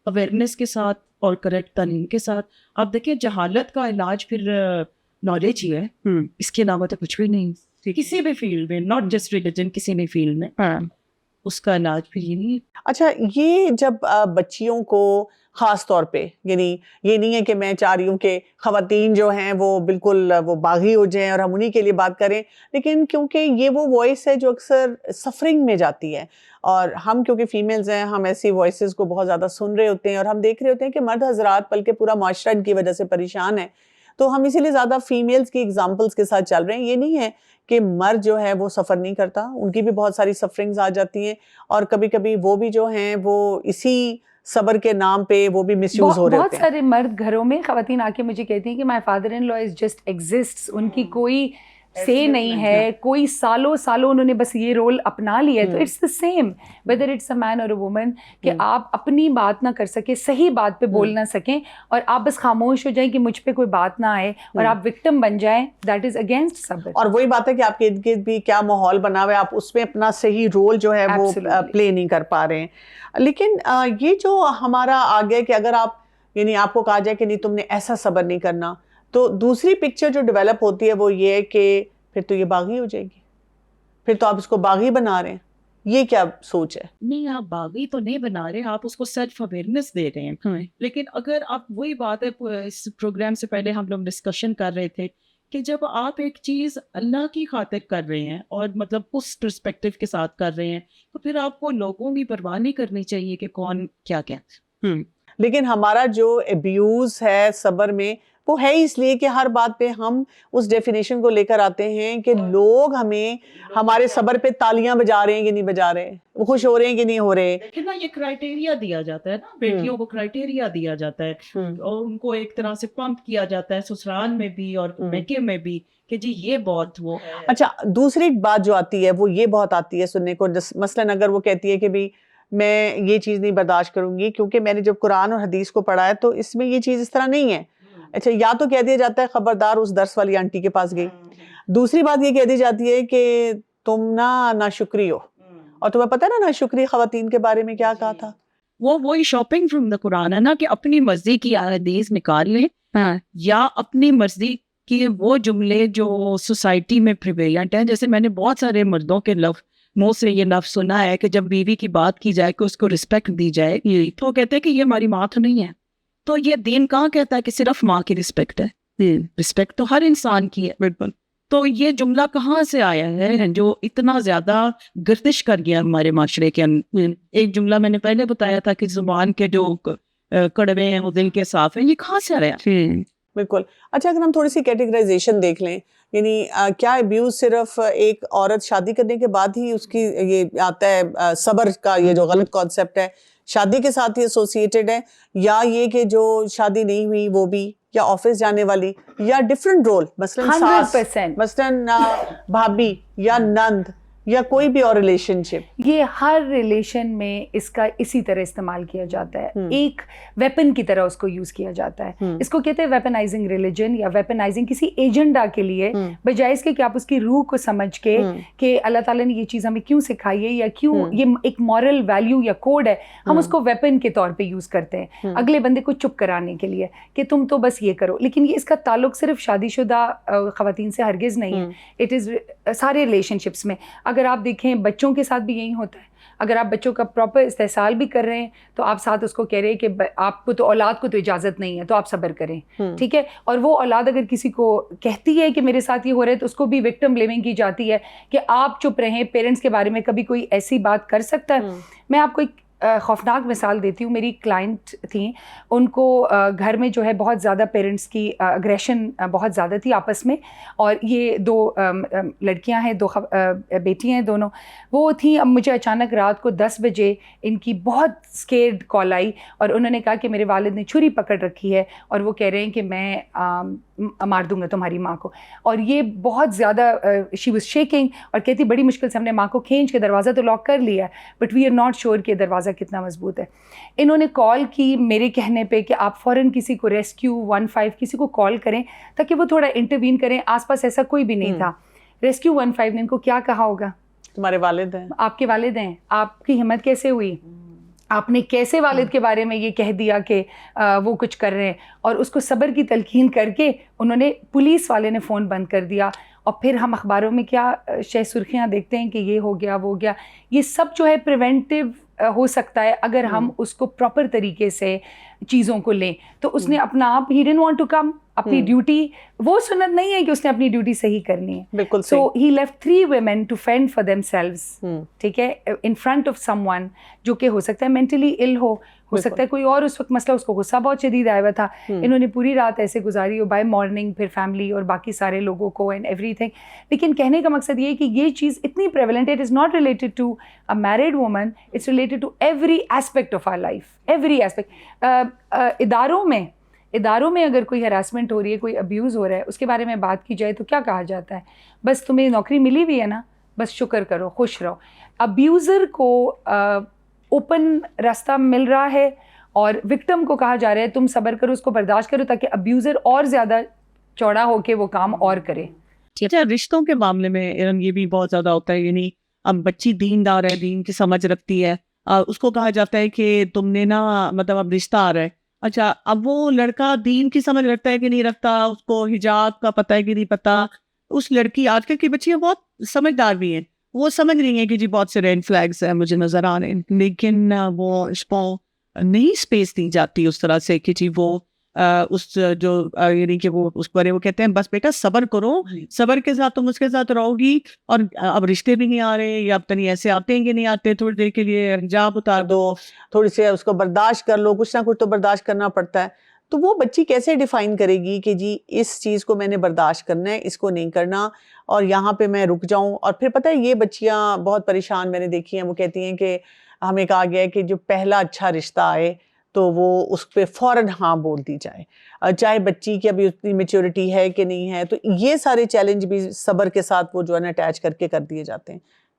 اویئرنیس کے ساتھ اور کریکٹ تعلیم کے ساتھ. آپ دیکھیں جہالت کا علاج پھر نالج ہی ہے، اس کے علاوہ تو کچھ بھی نہیں. کسی بھی فیلڈ میں، ناٹ جسٹ ریلیجن، کسی بھی فیلڈ میں اس کا علاج پھر یہ نہیں ہے. اچھا یہ جب بچیوں کو خاص طور پہ، یعنی یہ نہیں ہے کہ میں چاہ رہی ہوں کہ خواتین جو ہیں وہ بالکل وہ باغی ہو جائیں اور ہم انہی کے لیے بات کریں، لیکن کیونکہ یہ وہ وائس ہے جو اکثر سفرنگ میں جاتی ہے اور ہم کیونکہ فیمیلز ہیں، ہم ایسی وائسز کو بہت زیادہ سن رہے ہوتے ہیں اور ہم دیکھ رہے ہوتے ہیں کہ مرد حضرات بلکہ پورا معاشرہ ان کی وجہ سے پریشان ہے. تو ہم اسی لیے زیادہ فیمیلز کی ایگزامپلز کے ساتھ چل رہے ہیں. یہ نہیں ہے کہ مرد جو ہے وہ سفر نہیں کرتا، ان کی بھی بہت ساری سفرنگز آ جاتی ہیں اور کبھی کبھی وہ بھی جو ہیں وہ اسی صبر کے نام پہ وہ بھی مس یوز ہو رہے ہوتے ہیں. بہت سارے مرد گھروں میں خواتین آ کے مجھے کہتی ہیں کہ my father in law is just exists, ان کی کوئی سے نہیں ہے، کوئی سالوں انہوں نے بس یہ رول اپنا لیا ہے. تو it's the same whether it's a man اور اے وومن کہ آپ اپنی بات نہ کر سکیں، صحیح بات پہ بول نہ سکیں اور آپ بس خاموش ہو جائیں کہ مجھ پہ کوئی بات نہ آئے اور آپ وکٹم بن جائیں. دیٹ از اگینسٹ صبر. اور وہی بات ہے کہ آپ کے ارد گرد بھی کیا ماحول بنا ہوا ہے، آپ اس میں اپنا صحیح رول جو ہے وہ پلے نہیں کر پا رہے ہیں. لیکن یہ جو ہمارا آگے کہ اگر آپ یعنی آپ کو کہا جائے کہ نہیں تم نے ایسا صبر نہیں کرنا، تو دوسری پکچر جو ڈیولپ ہوتی ہے وہ یہ ہے کہ پھر تو یہ باغی ہو جائے گی، پھر تو آپ اس کو باغی بنا رہے ہیں. یہ کیا سوچ ہے؟ نہیں، آپ باغی تو نہیں بنا رہے، آپ اس کو سیلف اویئرنیس دے رہے ہیں. لیکن اگر آپ وہی بات ہے، اس پروگرام سے پہلے ہم لوگ ڈسکشن کر رہے تھے کہ جب آپ ایک چیز اللہ کی خاطر کر رہے ہیں اور مطلب اس پرسپیکٹو کے ساتھ کر رہے ہیں تو پھر آپ کو لوگوں کی پرواہ نہیں کرنی چاہیے کہ کون کیا کہتے ہیں. لیکن ہمارا جو ابیوز ہے صبر میں وہ ہے اس لیے کہ ہر بات پہ ہم اس ڈیفینیشن کو لے کر آتے ہیں کہ لوگ ہمیں ہمارے صبر پہ تالیاں بجا رہے ہیں کہ نہیں بجا رہے، وہ خوش ہو رہے ہیں کہ نہیں ہو رہے. لیکن نا یہ کرائٹیریا دیا جاتا ہے نا، بیٹیوں کو کرائٹیریا دیا جاتا ہے اور ان کو ایک طرح سے پمپ کیا جاتا ہے سسرال میں بھی اور میکے میں بھی کہ جی یہ بہت وہ ہے. اچھا دوسری بات جو آتی ہے وہ یہ بہت آتی ہے سننے کو، مثلاً اگر وہ کہتی ہے کہ بھی میں یہ چیز نہیں برداشت کروں گی کیونکہ میں نے جب قرآن اور حدیث کو پڑھا ہے تو اس میں یہ چیز اس طرح نہیں ہے. اچھا یا تو کہہ دیا جاتا ہے خبردار اس درس والی آنٹی کے پاس گئی. دوسری بات یہ کہہ دی جاتی ہے کہ تم نا شکری ہو, اور تمہیں پتہ ہے نا شکری خواتین کے بارے میں کیا کہا تھا؟ وہی شاپنگ فرام دا قرآن ہے نا, کہ اپنی مرضی کی حدیث نکال لیں یا اپنی مرضی کے وہ جملے جو سوسائٹی میں پریویلنٹ ہیں. جیسے میں نے بہت سارے مردوں کے منہ سے یہ لفظ سنا ہے کہ جب بیوی کی بات کی جائے کہ اس کو رسپیکٹ دی جائے, تو وہ کہتے ہیں کہ یہ ہماری ماں تو نہیں ہے. تو یہ دین کہاں کہتا ہے کہ صرف ماں کی رسپیکٹ ہے؟ رسپیکٹ تو ہر انسان کی ہے. بالکل. تو یہ جملہ کہاں سے آیا ہے جو اتنا زیادہ گردش کر گیا ہمارے معاشرے کے اندر؟ ایک جملہ میں نے پہلے بتایا تھا کہ زبان کے جو کڑوے ہیں وہ دل کے صاف ہیں, یہ کہاں سے آیا؟ بالکل. اچھا اگر ہم تھوڑی سی کیٹیگرائزیشن دیکھ لیں, یعنی کیا ابیوز صرف ایک عورت شادی کرنے کے بعد ہی اس کی یہ آتا ہے صبر کا, یہ جو غلط کانسیپٹ ہے شادی کے ساتھ ہی ایسوسیٹڈ ہے, یا یہ کہ جو شادی نہیں ہوئی وہ بھی, یا آفس جانے والی, یا ڈفرنٹ رول, مثلاً ساس, 100%. مثلاً بھابھی یا نند, یا کوئی بھی اور ریلیشن شپ؟ یہ ہر ریلیشن میں اس کا اسی طرح استعمال کیا جاتا ہے, ایک ویپن کی طرح اس کو یوز کیا جاتا ہے. اس کو کہتے ہیں ویپنائزنگ ریلیجن یا ویپنائزنگ کسی ایجنڈا کے لیے, بجائے اس کے کہ آپ اس کی روح کو سمجھ کے کہ اللہ تعالیٰ نے یہ چیز ہمیں کیوں سکھائی ہے, یا کیوں یہ ایک مورل ویلیو یا کوڈ ہے, ہم اس کو ویپن کے طور پہ یوز کرتے ہیں اگلے بندے کو چپ کرانے کے لیے کہ تم تو بس یہ کرو. لیکن یہ اس کا تعلق صرف شادی شدہ خواتین سے ہرگز نہیں ہے, اٹ از سارے ریلیشن شپس میں. اگر آپ دیکھیں بچوں کے ساتھ بھی یہی ہوتا ہے. اگر آپ بچوں کا پراپر استحصال بھی کر رہے ہیں تو آپ ساتھ اس کو کہہ رہے ہیں کہ آپ کو تو اولاد کو تو اجازت نہیں ہے تو آپ صبر کریں, ٹھیک ہے. اور وہ اولاد اگر کسی کو کہتی ہے کہ میرے ساتھ یہ ہو رہا ہے تو اس کو بھی وکٹم بلیمنگ کی جاتی ہے کہ آپ چپ رہیں. پیرنٹس کے بارے میں کبھی کوئی ایسی بات کر سکتا ہے؟ میں آپ کو ایک خوفناک مثال دیتی ہوں. میری کلائنٹ تھیں, ان کو گھر میں جو ہے بہت زیادہ پیرنٹس کی اگریشن بہت زیادہ تھی آپس میں, اور یہ دو لڑکیاں ہیں, دو بیٹی ہیں دونوں, وہ تھیں. اب مجھے اچانک رات کو 10 بجے ان کی بہت اسکیئرڈ کال آئی, اور انہوں نے کہا کہ میرے والد نے چھری پکڑ رکھی ہے اور وہ کہہ رہے ہیں کہ میں مار دوں گا تمہاری ماں کو. اور یہ بہت زیادہ شی واز شیکنگ, اور کہتی بڑی مشکل سے ہم نے ماں کو کھینچ کے دروازہ تو لاک کر لیا ہے, but we are not sure کہ دروازہ کتنا مضبوط ہے. انہوں نے کال کی میرے کہنے پہ کہ آپ فوراً کسی کو ریسکیو 15 کسی کو کال کریں تاکہ وہ تھوڑا انٹروین کریں. آس پاس ایسا کوئی بھی نہیں تھا. ریسکیو 15 نے ان کو کیا کہا ہوگا؟ تمہارے والد ہیں, آپ کے والد ہیں. آپ کی ہمت کیسے ہوئی؟ آپ نے کیسے والد کے بارے میں یہ کہہ دیا کہ وہ کچھ کر رہے ہیں؟ اور اس کو صبر کی تلقین کر کے انہوں نے, پولیس والے نے فون بند کر دیا. اور پھر ہم اخباروں میں کیا سرخیاں دیکھتے ہیں کہ یہ ہو گیا وہ گیا. یہ سب جو ہے پریونٹیو ہو سکتا ہے اگر ہم اس کو پراپر طریقے سے چیزوں کو لیں. تو اس نے اپنا آپ, ہی ڈidn't want to come, اپنی ڈیوٹی, وہ سنت نہیں ہے کہ اس نے اپنی ڈیوٹی صحیح کرنی ہے. بالکل. سو he left 3 women to fend for themselves, ٹھیک ہے, in front of someone جو کہ ہو سکتا ہے مینٹلی ill ہو سکتا ہے کوئی اور اس وقت مسئلہ, اس کو غصہ بہت شدید آیا ہوا تھا. انہوں نے پوری رات ایسے گزاری, اور بائی مارننگ پھر فیملی اور باقی سارے لوگوں کو اینڈ ایوری تھنگ. لیکن کہنے کا مقصد یہ ہے کہ یہ چیز اتنی پریولنٹ ہے, it is not related to a married woman, it's related to every aspect of our life, every aspect. اداروں میں اگر کوئی ہراسمنٹ ہو رہی ہے, کوئی ابیوز ہو رہا ہے, اس کے بارے میں بات کی جائے تو کیا کہا جاتا ہے؟ بس تمہیں نوکری ملی ہوئی ہے نا, بس شکر کرو, خوش رہو. ابیوزر کو اوپن راستہ مل رہا ہے, اور وکٹم کو کہا جا رہا ہے تم صبر کرو, اس کو برداشت کرو, تاکہ ابیوزر اور زیادہ چوڑا ہو کے وہ کام اور کرے. اچھا, رشتوں کے معاملے میں یہ بھی بہت زیادہ ہوتا ہے. یعنی اب بچی دیندار ہے, دین کی سمجھ رکھتی ہے, اس کو کہا جاتا ہے کہ تم نے نا مطلب اب رشتہ آ رہا ہے. اچھا, اب وہ لڑکا دین کی سمجھ رکھتا ہے کہ نہیں رکھتا, اس کو حجاب کا پتہ ہے کہ نہیں پتہ. اس لڑکی, آج کل کی بچیاں بہت سمجھدار بھی ہیں, وہ سمجھ رہی ہیں کہ جی بہت سے ریڈ فلیگس ہیں مجھے نظر آ رہے ہیں, لیکن وہ اس کو نہیں اسپیس دی جاتی اس طرح سے کہ جی وہ اس جو یعنی کہ وہ اس بارے وہ کہتے ہیں بس بیٹا صبر کرو, صبر کے ساتھ تم اس کے ساتھ رہو گی, اور اب رشتے بھی نہیں آ رہے, یا اب تنی ایسے آتے ہیں کہ نہیں آتے, تھوڑی دیر کے لیے حجاب اتار دو, تھوڑی سی اس کو برداشت کر لو, کچھ نہ کچھ تو برداشت کرنا پڑتا ہے. تو وہ بچی کیسے ڈیفائن کرے گی کہ جی اس چیز کو میں نے برداشت کرنا ہے, اس کو نہیں کرنا, اور یہاں پہ میں رک جاؤں. اور پھر پتہ ہے یہ بچیاں بہت پریشان میں نے دیکھی ہیں, وہ کہتی ہیں کہ ہمیں کہا گیا ہے کہ جو پہلا اچھا رشتہ آئے تو وہ اس پہ فوراً ہاں بول دی جائے, چاہے بچی کی ابھی اتنی میچورٹی ہے کہ نہیں ہے. تو یہ سارے چیلنج بھی صبر کے ساتھ وہ جو ہے نا اٹیچ کر کے کر دیے جاتے ہیں.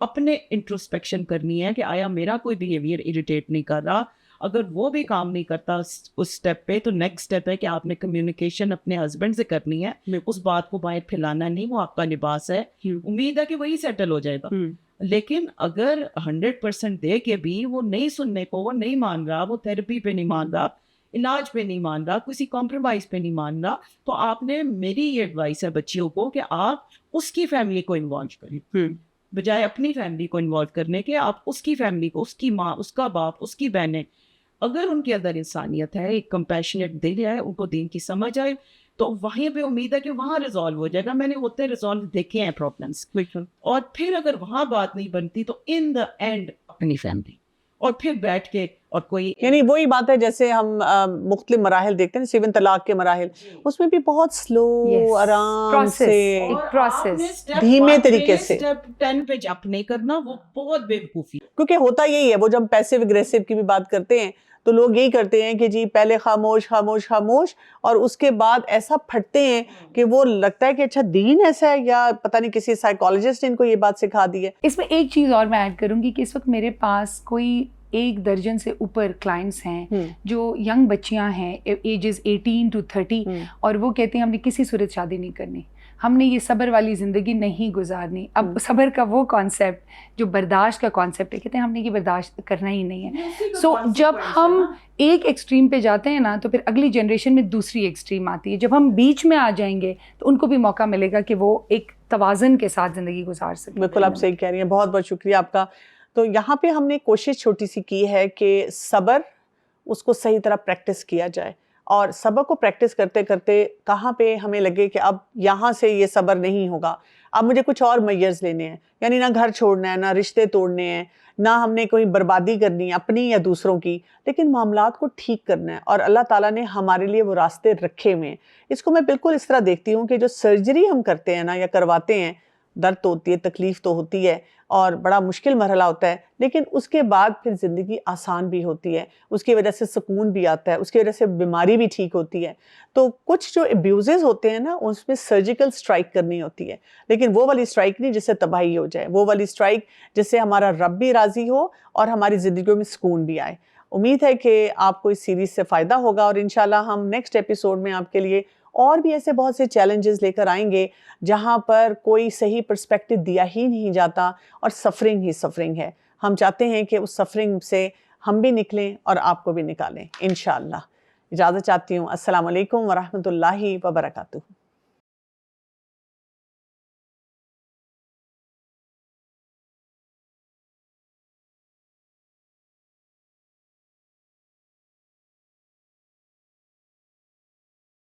اپنے انٹروسپیکشن کرنی ہے کہ آیا میرا کوئی بیہیویئر اریٹیٹ نہیں کر رہا. اگر وہ بھی کام نہیں کرتا اس اسٹیپ پہ تو نیکسٹ اسٹیپ ہے کہ آپ نے کمیونیکیشن اپنے ہسبینڈ سے کرنی ہے, اس بات کو باہر پھیلانا نہیں, وہ آپ کا لباس ہے, امید ہے کہ وہی سیٹل ہو جائے گا. لیکن اگر 100% دے کے بھی وہ نہیں سننے کو, وہ نہیں مان رہا, وہ تھراپی پہ نہیں مان رہا, علاج پہ نہیں مان رہا, کسی کمپرومائز پہ نہیں مان رہا, تو آپ نے, میری یہ ایڈوائس ہے بچیوں کو کہ آپ اس کی فیملی کو انوالو کریں بجائے اپنی فیملی کو انوالو کرنے کے. آپ اس کی فیملی کو, اس کی ماں, اس کا باپ, اس کی بہنیں, اگر ان کے اندر انسانیت ہے, ایک کمپیشنیٹ دل ہے, ان کو دین کی سمجھ آئے, تو وہیں پہ امید ہے کہ وہاں ریزالو ہو جائے گا. میں نے ہوتے ریزالو دیکھے ہیں پرابلمس. اور پھر اگر وہاں بات نہیں بنتی تو ان دا اینڈ اپنی فیملی, اور پھر بیٹھ کے اور کوئی, یعنی وہی بات ہے جیسے ہم مختلف مراحل دیکھتے ہیں, 7 طلاق کے مراحل, اس میں بھی بہت سلو, آرام سے, دھیمے طریقے سے. اسٹیپ 10 پہ جمپ نہیں کرنا, وہ بہت بے وقوفی. کیونکہ ہوتا یہی ہے, وہ جب پیسیو اگریسو کی بھی بات کرتے ہیں تو لوگ یہی کرتے ہیں کہ جی پہلے خاموش خاموش خاموش, اور اس کے بعد ایسا پھٹتے ہیں کہ وہ لگتا ہے کہ اچھا دین ایسا ہے, یا پتہ نہیں کسی سائیکالوجسٹ نے ان کو یہ بات سکھا دی ہے. اس میں ایک چیز اور میں ایڈ کروں گی کہ اس وقت میرے پاس کوئی 1 درجن سے اوپر کلائنٹس ہیں جو ینگ بچیاں ہیں, ایجز 18 to 30, اور وہ کہتے ہیں ہم نے کسی صورت شادی نہیں کرنی, ہم نے یہ صبر والی زندگی نہیں گزارنی. اب صبر کا وہ کانسیپٹ جو برداشت کا کانسیپٹ ہے, کہتے ہیں ہم نے یہ برداشت کرنا ہی نہیں ہے. سو جب ہم ایک ایکسٹریم پہ جاتے ہیں نا, تو پھر اگلی جنریشن میں دوسری ایکسٹریم آتی ہے. جب ہم بیچ میں آ جائیں گے تو ان کو بھی موقع ملے گا کہ وہ ایک توازن کے ساتھ زندگی گزار سکیں. بالکل آپ صحیح کہہ رہی ہیں, بہت بہت شکریہ آپ کا. تو یہاں پہ ہم نے کوشش چھوٹی سی کی ہے کہ صبر, اس کو صحیح طرح پریکٹس کیا جائے, اور صبر کو پریکٹس کرتے کرتے کہاں پہ ہمیں لگے کہ اب یہاں سے یہ صبر نہیں ہوگا, اب مجھے کچھ اور میئرز لینے ہیں, یعنی نہ گھر چھوڑنا ہے, نہ رشتے توڑنے ہیں, نہ ہم نے کوئی بربادی کرنی ہے اپنی یا دوسروں کی, لیکن معاملات کو ٹھیک کرنا ہے, اور اللہ تعالیٰ نے ہمارے لیے وہ راستے رکھے ہوئے ہیں. اس کو میں بالکل اس طرح دیکھتی ہوں کہ جو سرجری ہم کرتے ہیں نا یا کرواتے ہیں, درد تو ہوتی ہے, تکلیف تو ہوتی ہے, اور بڑا مشکل مرحلہ ہوتا ہے, لیکن اس کے بعد پھر زندگی آسان بھی ہوتی ہے, اس کی وجہ سے سکون بھی آتا ہے, اس کی وجہ سے بیماری بھی ٹھیک ہوتی ہے. تو کچھ جو ابیوزز ہوتے ہیں نا, اس میں سرجیکل سٹرائک کرنی ہوتی ہے, لیکن وہ والی سٹرائک نہیں جس سے تباہی ہو جائے, وہ والی سٹرائک جس سے ہمارا رب بھی راضی ہو اور ہماری زندگیوں میں سکون بھی آئے. امید ہے کہ آپ کو اس سیریز سے فائدہ ہوگا, اور انشاءاللہ ہم نیکسٹ ایپیسوڈ میں آپ کے لیے اور بھی ایسے بہت سے چیلنجز لے کر آئیں گے جہاں پر کوئی صحیح پرسپیکٹو دیا ہی نہیں جاتا, اور سفرنگ ہی سفرنگ ہے. ہم چاہتے ہیں کہ اس سفرنگ سے ہم بھی نکلیں اور آپ کو بھی نکالیں انشاءاللہ. اجازت چاہتی ہوں. السلام علیکم ورحمۃ اللہ وبرکاتہ.